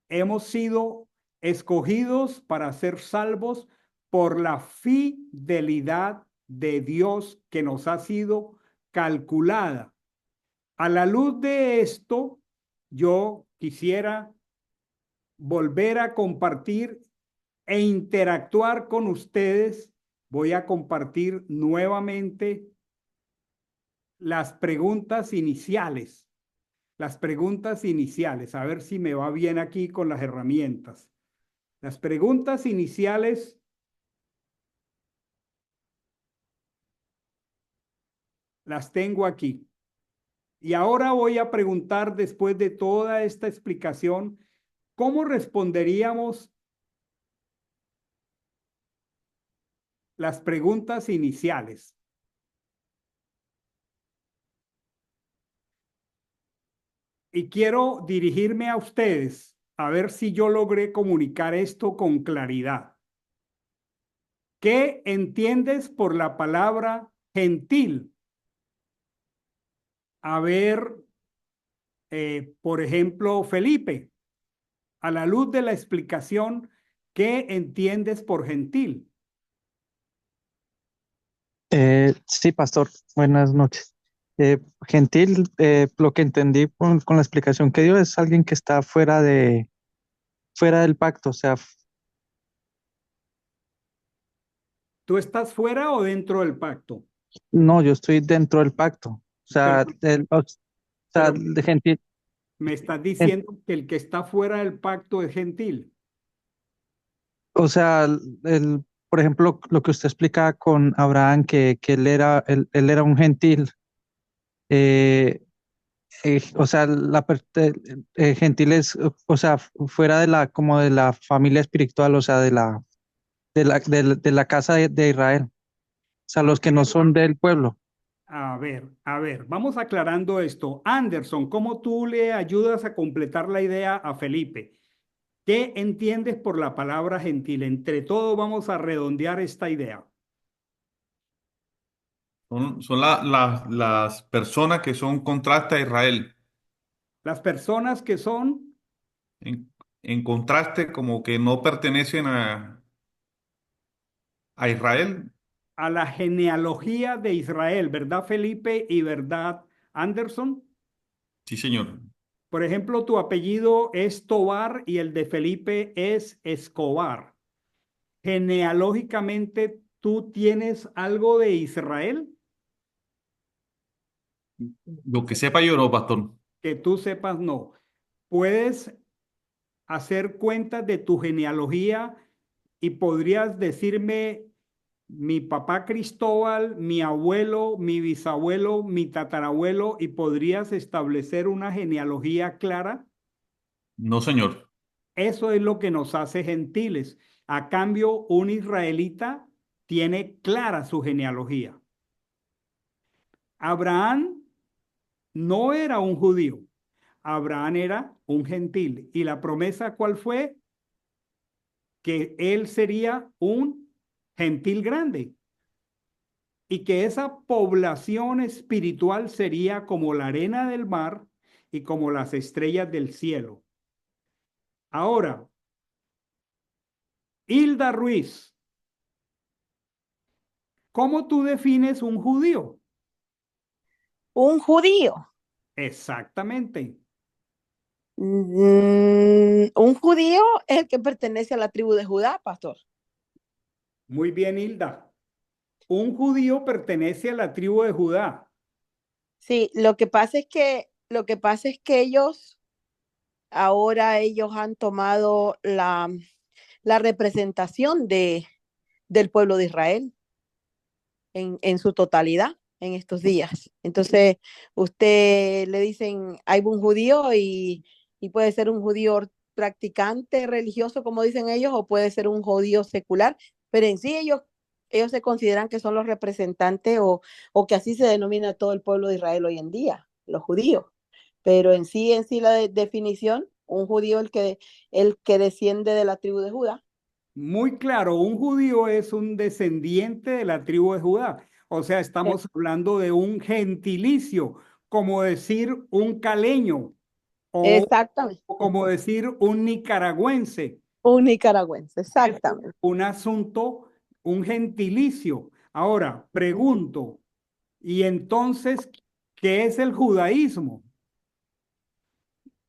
hemos sido escogidos para ser salvos por la fidelidad de Dios que nos ha sido calculada. A la luz de esto, yo quisiera volver a compartir e interactuar con ustedes. Voy a compartir nuevamente las preguntas iniciales. Las preguntas iniciales, a ver si me va bien aquí con las herramientas. Las preguntas iniciales las tengo aquí. Y ahora voy a preguntar, después de toda esta explicación, ¿cómo responderíamos las preguntas iniciales? Y quiero dirigirme a ustedes a ver si yo logré comunicar esto con claridad. ¿Qué entiendes por la palabra gentil? A ver, por ejemplo, Felipe, a la luz de la explicación, ¿qué entiendes por gentil? Sí, pastor, buenas noches. Gentil, lo que entendí con la explicación que dio es alguien que está fuera del pacto, o sea, ¿Tú estás fuera o dentro del pacto? no, yo estoy dentro del pacto, o Pero, sea, pero de gentil, me estás gen- diciendo que el que está fuera del pacto es gentil. o sea, por ejemplo, lo que usted explica con Abraham, que él era un gentil, eh, o sea, gentil es, o sea, fuera de como de la familia espiritual, o sea, de la casa de Israel, o sea, A los que no ver, son del pueblo. a ver, vamos aclarando esto. Anderson, ¿cómo tú le ayudas a completar la idea a Felipe? ¿Qué entiendes por la palabra gentil? Entre todos vamos a redondear esta idea. Son las personas que son contraste a Israel. Las personas que son En, en contraste, como que no pertenecen a Israel. a la genealogía de Israel, ¿verdad, Felipe? Y ¿verdad, Anderson? Sí, señor. Por ejemplo, tu apellido es Tobar y el de Felipe es Escobar. Genealógicamente, ¿tú tienes algo de Israel? Lo que sepa yo no, pastor. Que tú sepas, no. ¿Puedes hacer cuentas de tu genealogía y podrías decirme mi papá Cristóbal, mi abuelo, mi bisabuelo, mi tatarabuelo, y podrías establecer una genealogía clara? No, señor. Eso es lo que nos hace gentiles. A cambio, un israelita tiene clara su genealogía. Abraham no era un judío. Abraham era un gentil. ¿Y la promesa cuál fue? Que él sería un gentil grande y que esa población espiritual sería como la arena del mar y como las estrellas del cielo. Ahora, Hilda Ruiz, ¿cómo tú defines un judío? Un judío. Exactamente. Un judío es el que pertenece a la tribu de Judá, pastor. Muy bien, Hilda. Un judío pertenece a la tribu de Judá. Sí, lo que pasa es que ahora ellos han tomado la representación del pueblo de Israel en su totalidad en estos días. Entonces, usted le dicen, hay un judío y puede ser un judío practicante religioso, como dicen ellos, o puede ser un judío secular, pero en sí ellos se consideran que son los representantes o que así se denomina todo el pueblo de Israel hoy en día, los judíos. Pero en sí la definición, un judío el que desciende de la tribu de Judá. Muy claro, un judío es un descendiente de la tribu de Judá. O sea, estamos hablando de un gentilicio, como decir un caleño o Exactamente, como decir un nicaragüense. un nicaragüense, Es exactamente. un asunto, un gentilicio. Ahora, pregunto, ¿y entonces qué es el judaísmo?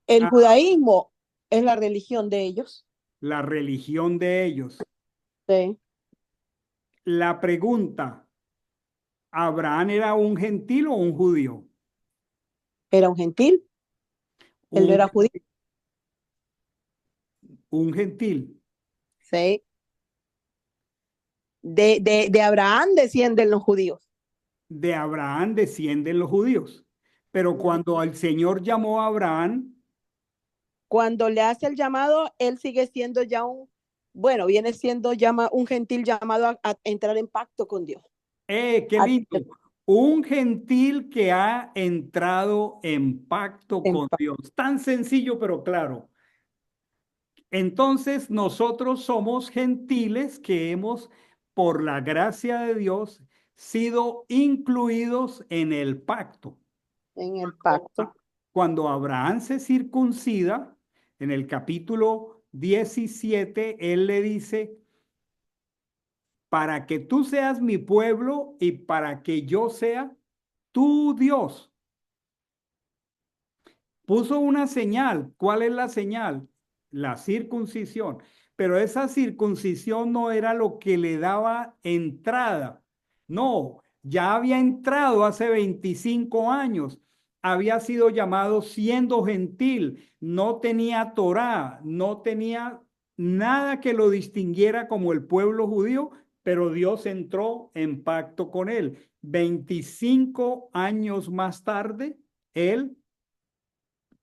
El Ah, judaísmo es la religión de ellos. la religión de ellos. Sí. La pregunta, ¿Abraham era un gentil o un judío? Era un gentil, él no Un, era judío. un gentil. Sí. De Abraham descienden los judíos. De Abraham descienden los judíos. Pero cuando el Señor llamó a Abraham, Cuando le hace el llamado, él sigue siendo ya viene siendo un gentil llamado a entrar en pacto con Dios. qué A- lindo, un gentil que ha entrado en pacto en con Dios. Tan sencillo, pero claro. Entonces nosotros somos gentiles que hemos, por la gracia de Dios, sido incluidos en el pacto. en el pacto. Cuando Abraham se circuncida, en el capítulo 17, él le dice, para que tú seas mi pueblo y para que yo sea tu Dios. Puso una señal. ¿Cuál es la señal? La circuncisión. Pero esa circuncisión no era lo que le daba entrada. No, ya había entrado hace 25 años. Había sido llamado siendo gentil. No tenía Torá, no tenía nada que lo distinguiera como el pueblo judío, pero Dios entró en pacto con él. 25 años más tarde, él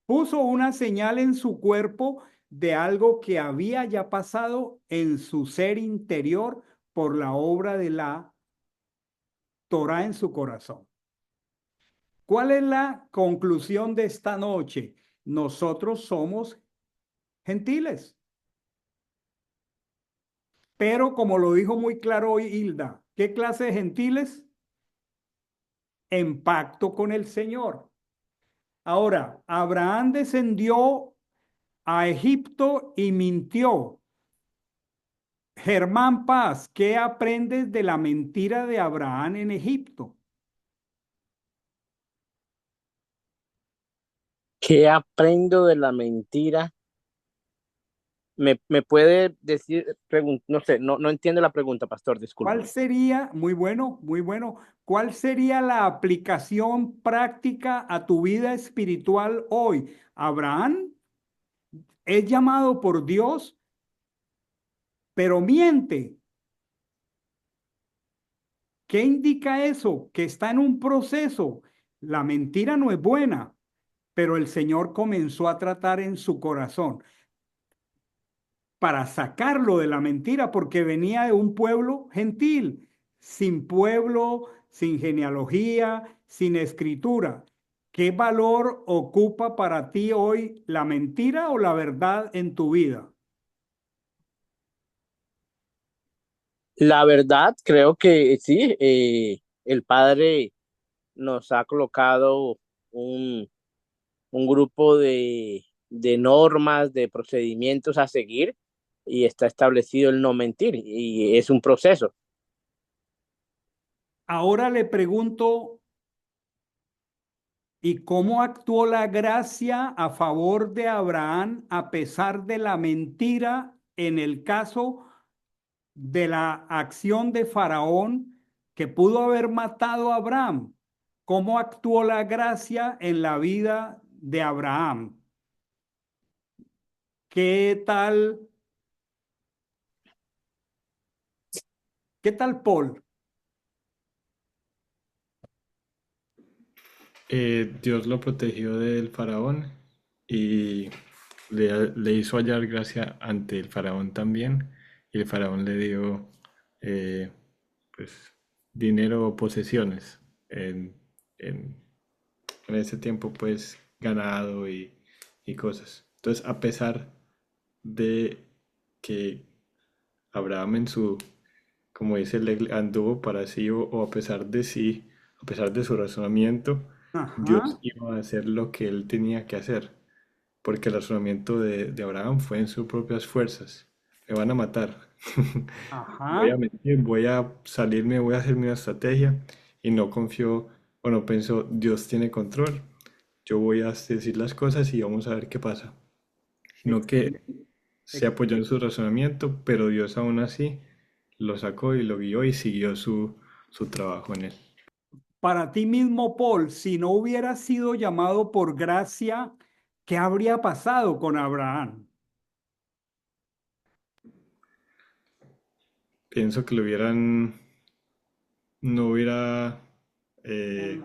puso una señal en su cuerpo de algo que había ya pasado en su ser interior por la obra de la Torá en su corazón. ¿Cuál es la conclusión de esta noche? Nosotros somos gentiles. Pero como lo dijo muy claro hoy Hilda, ¿qué clase de gentiles? En pacto con el Señor. Ahora, Abraham descendió a Egipto y mintió. Germán Paz, ¿qué aprendes de la mentira de Abraham en Egipto? ¿Qué aprendo de la mentira? ¿Me puede decir, no sé, no entiendo la pregunta, pastor, disculpe. ¿Cuál sería, muy bueno, cuál sería la aplicación práctica a tu vida espiritual hoy? Abraham es llamado por Dios, pero miente. ¿Qué indica eso? Que está en un proceso. La mentira no es buena, pero el Señor comenzó a tratar en su corazón para sacarlo de la mentira, porque venía de un pueblo gentil, sin pueblo, sin genealogía, sin escritura. ¿Qué valor ocupa para ti hoy la mentira o la verdad en tu vida? La verdad, creo que sí, el Padre nos ha colocado un, un grupo de normas, de procedimientos a seguir y está establecido el no mentir y es un proceso. Ahora le pregunto, ¿y cómo actuó la gracia a favor de Abraham a pesar de la mentira en el caso de la acción de Faraón que pudo haber matado a Abraham? ¿Cómo actuó la gracia en la vida de Abraham? ¿Qué tal? ¿Qué tal, Paul? Dios lo protegió del faraón y le hizo hallar gracia ante el faraón también. Y el faraón le dio eh, pues, dinero o posesiones. En, en ese tiempo, pues, ganado y cosas. Entonces, a pesar de que Abraham en su, como dice, anduvo para sí o a pesar de sí, a pesar de su razonamiento, Dios Ajá, iba a hacer lo que él tenía que hacer, porque el razonamiento de Abraham fue en sus propias fuerzas. Me van a matar. Voy a ajá. mentir, voy a salirme, voy a hacer mi estrategia y no confió o no pensó, Dios tiene control. Yo voy a decir las cosas y vamos a ver qué pasa. Sino que Excelente. se apoyó en su razonamiento, pero Dios aún así lo sacó y lo guió y siguió su trabajo en él. Para ti mismo, Paul, si no hubiera sido llamado por gracia, ¿qué habría pasado con Abraham? Pienso que lo hubieran, no hubiera, eh,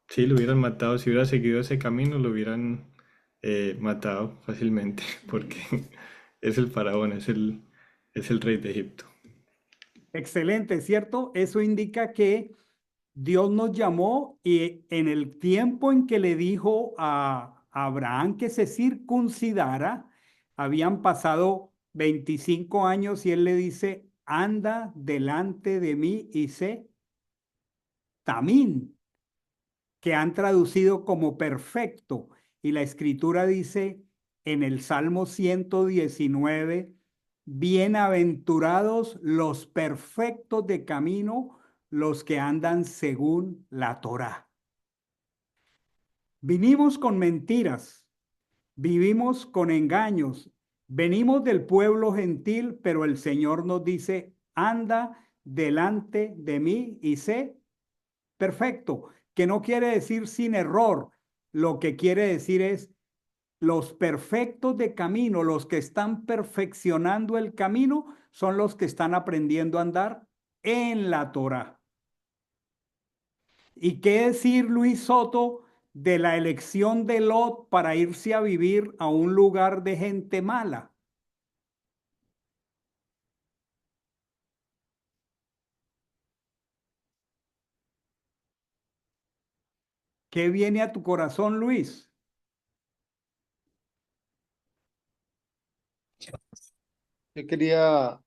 sí, lo hubieran matado, si hubiera seguido ese camino, lo hubieran matado fácilmente, porque es el faraón, es el rey de Egipto. Excelente, ¿cierto? Eso indica que Dios nos llamó y en el tiempo en que le dijo a Abraham que se circuncidara, habían pasado 25 años y él le dice, anda delante de mí y sé tamín, que han traducido como perfecto. Y la escritura dice en el Salmo 119, bienaventurados los perfectos de camino, los que andan según la Torá. Vinimos con mentiras, vivimos con engaños, venimos del pueblo gentil, pero el Señor nos dice, anda delante de mí y sé perfecto, que no quiere decir sin error, lo que quiere decir es los perfectos de camino, los que están perfeccionando el camino, son los que están aprendiendo a andar en la Torá. ¿Y qué decir, Luis Soto, de la elección de Lot para irse a vivir a un lugar de gente mala? ¿Qué viene a tu corazón, Luis? Yo quería,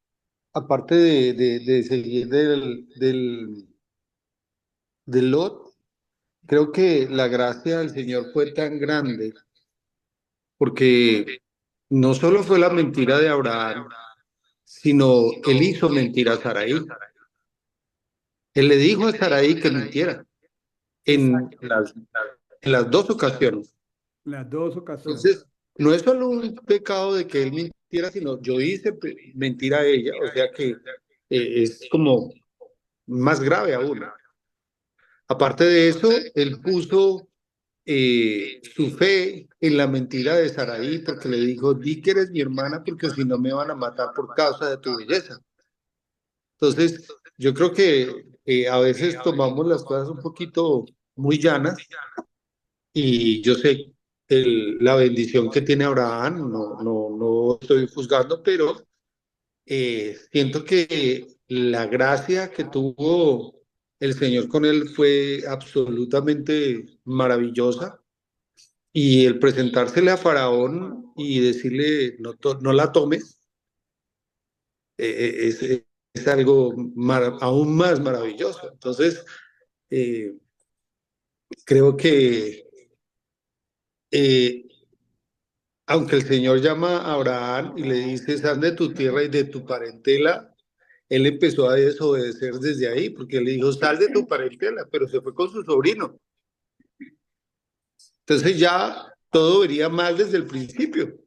aparte de seguir del Lot, creo que la gracia del Señor fue tan grande porque no solo fue la mentira de Abraham, sino él hizo mentir a Saraí. Él le dijo a Saraí que mintiera en Exacto, las dos ocasiones. las dos ocasiones. Entonces, no es solo un pecado de que él mintiera, sino yo hice mentir a ella, o sea que es como más grave aún. Aparte de eso, él puso su fe en la mentira de Saraí, porque le dijo, di que eres mi hermana, porque si no me van a matar por causa de tu belleza. Entonces, yo creo que a veces tomamos las cosas un poquito muy llanas y yo sé la bendición que tiene Abraham, no estoy juzgando, pero siento que la gracia que tuvo el Señor con él fue absolutamente maravillosa y el presentársele a Faraón y decirle no la tomes, es algo aún más maravilloso. Entonces, eh, creo que eh, aunque el Señor llama a Abraham y le dice, sal de tu tierra y de tu parentela, él empezó a desobedecer desde ahí, porque le dijo, sal de tu parentela, pero se fue con su sobrino. Entonces ya todo vería mal desde el principio.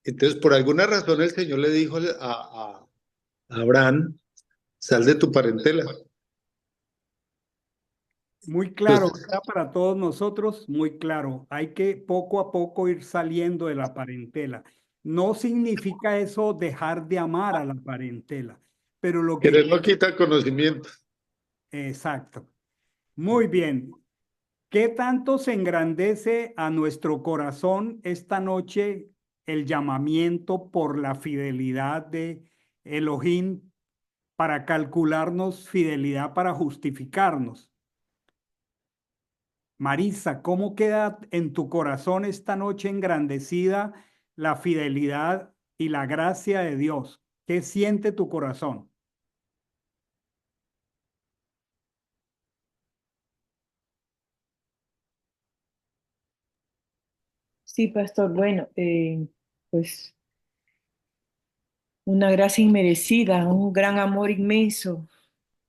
Entonces, por alguna razón el Señor le dijo a Abraham, sal de tu parentela. Muy claro, Entonces, ¿verdad? Para todos nosotros, muy claro. Hay que poco a poco ir saliendo de la parentela. No significa eso dejar de amar a la parentela, pero lo que... querer no quita conocimiento. Exacto. Muy bien. ¿Qué tanto se engrandece a nuestro corazón esta noche el llamamiento por la fidelidad de Elohim para calcularnos fidelidad para justificarnos? Marisa, ¿cómo queda en tu corazón esta noche engrandecida la fidelidad y la gracia de Dios? ¿Qué siente tu corazón? Sí, pastor, bueno, pues una gracia inmerecida, un gran amor inmenso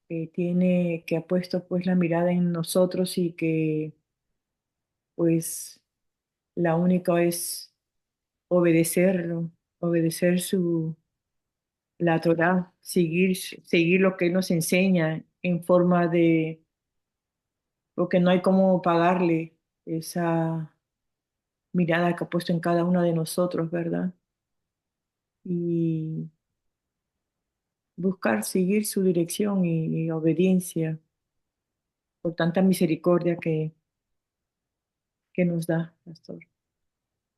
que tiene, que ha puesto pues la mirada en nosotros y que pues la única es obedecerlo, obedecer la Torá, seguir lo que Él nos enseña en forma de, porque no hay cómo pagarle esa mirada que ha puesto en cada uno de nosotros, ¿verdad? Y buscar seguir su dirección y obediencia por tanta misericordia que nos da, pastor.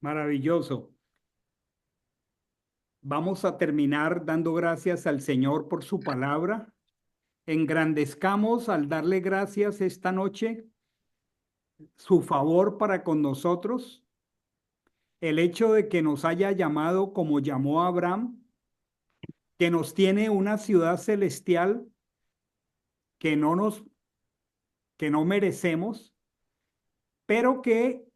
Maravilloso. Vamos a terminar dando gracias al Señor por su palabra. Engrandezcamos al darle gracias esta noche su favor para con nosotros, el hecho de que nos haya llamado como llamó a Abraham, que nos tiene una ciudad celestial que no nos que no merecemos, pero que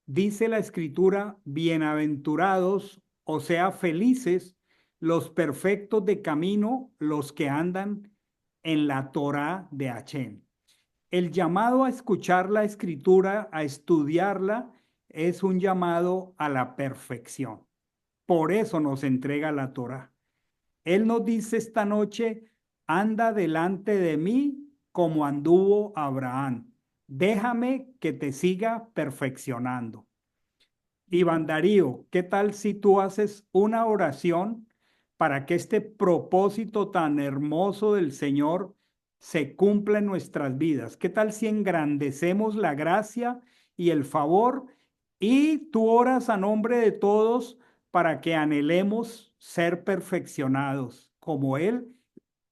dice la escritura, bienaventurados, o sea, felices los perfectos de camino, los que andan en la Torá de Hachén. El llamado a escuchar la escritura, a estudiarla, es un llamado a la perfección. Por eso nos entrega la Torá. Él nos dice esta noche, anda delante de mí como anduvo Abraham. Déjame que te siga perfeccionando. Iván Darío, ¿qué tal si tú haces una oración para que este propósito tan hermoso del Señor se cumpla en nuestras vidas? ¿Qué tal si engrandecemos la gracia y el favor y tú oras a nombre de todos para que anhelemos ser perfeccionados como Él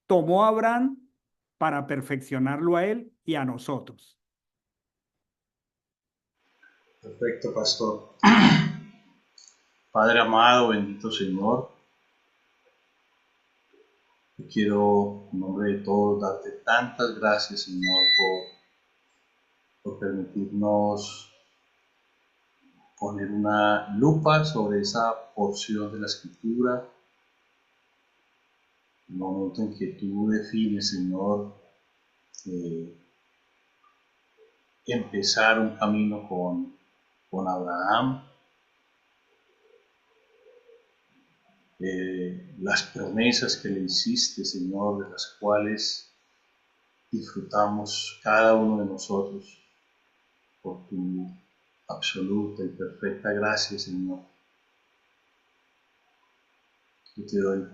tomó a Abraham para perfeccionarlo a Él y a nosotros? Perfecto, pastor. Padre amado, bendito Señor, quiero en nombre de todos darte tantas gracias, Señor, por permitirnos poner una lupa sobre esa porción de la Escritura, el momento en que tú defines, Señor, empezar un camino con Abraham, las promesas que le hiciste, Señor, de las cuales disfrutamos cada uno de nosotros. por tu absoluta y perfecta gracia, Señor. Yo te doy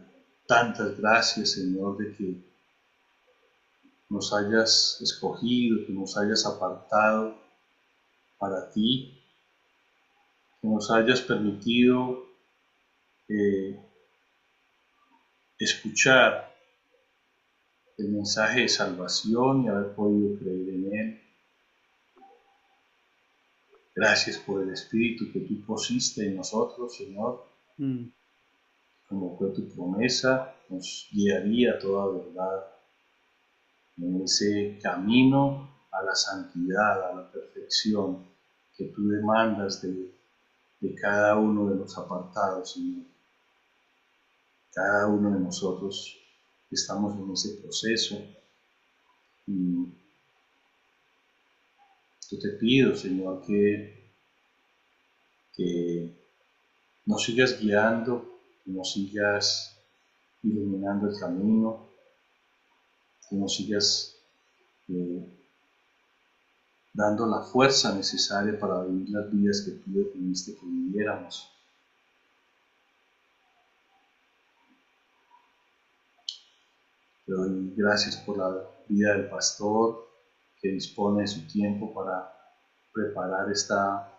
tantas gracias, Señor, de que nos hayas escogido, que nos hayas apartado para ti, que nos hayas permitido escuchar el mensaje de salvación y haber podido creer en él. Gracias por el Espíritu que tú pusiste en nosotros, Señor. Como fue tu promesa, nos guiaría a toda verdad en ese camino a la santidad, a la perfección que tú demandas de cada uno de los apartados, Señor. Cada uno de nosotros estamos en ese proceso y yo te pido, Señor, que nos sigas guiando, que nos sigas iluminando el camino, que nos sigas dando la fuerza necesaria para vivir las vidas que tú definiste que viviéramos. Te doy gracias por la vida del pastor que dispone de su tiempo para preparar esta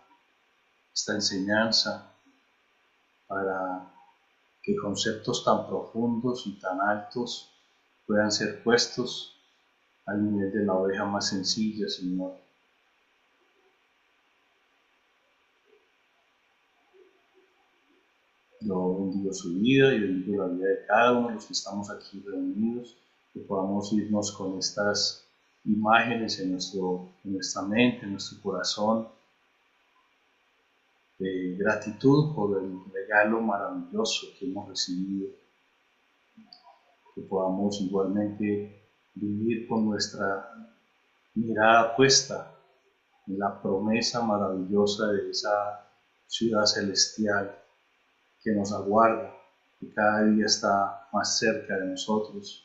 enseñanza, para que conceptos tan profundos y tan altos puedan ser puestos al nivel de la oveja más sencilla, Señor. Yo bendigo su vida y bendigo la vida de cada uno de los que estamos aquí reunidos, que podamos irnos con estas imágenes en nuestra mente, en nuestro corazón, de gratitud por el regalo maravilloso que hemos recibido, que podamos igualmente vivir con nuestra mirada puesta en la promesa maravillosa de esa ciudad celestial que nos aguarda, que cada día está más cerca de nosotros.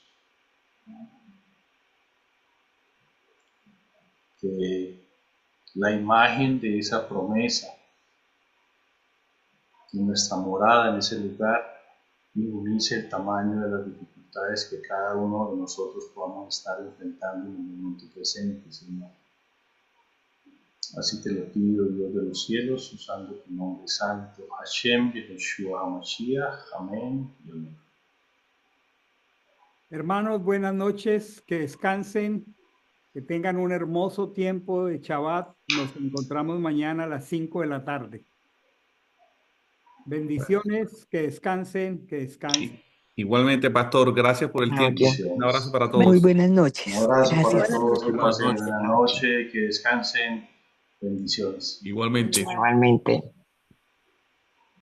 Que la imagen de esa promesa, de nuestra morada en ese lugar, minimice el tamaño de las dificultades que cada uno de nosotros podamos estar enfrentando en el momento presente, Señor. Así te lo pido, Dios de los cielos, usando tu nombre santo, Hashem, Yeshua HaMashiach, amén y amén. Hermanos, buenas noches, que descansen, que tengan un hermoso tiempo de Shabbat. Nos encontramos mañana a las 5 de la tarde. Bendiciones, que descansen, que descansen. Igualmente, pastor, gracias por el tiempo. Un abrazo para todos. Muy buenas noches. Un abrazo para Gracias. todos, que Buenas pasen noches. buena noche, que descansen, bendiciones. Igualmente. Igualmente.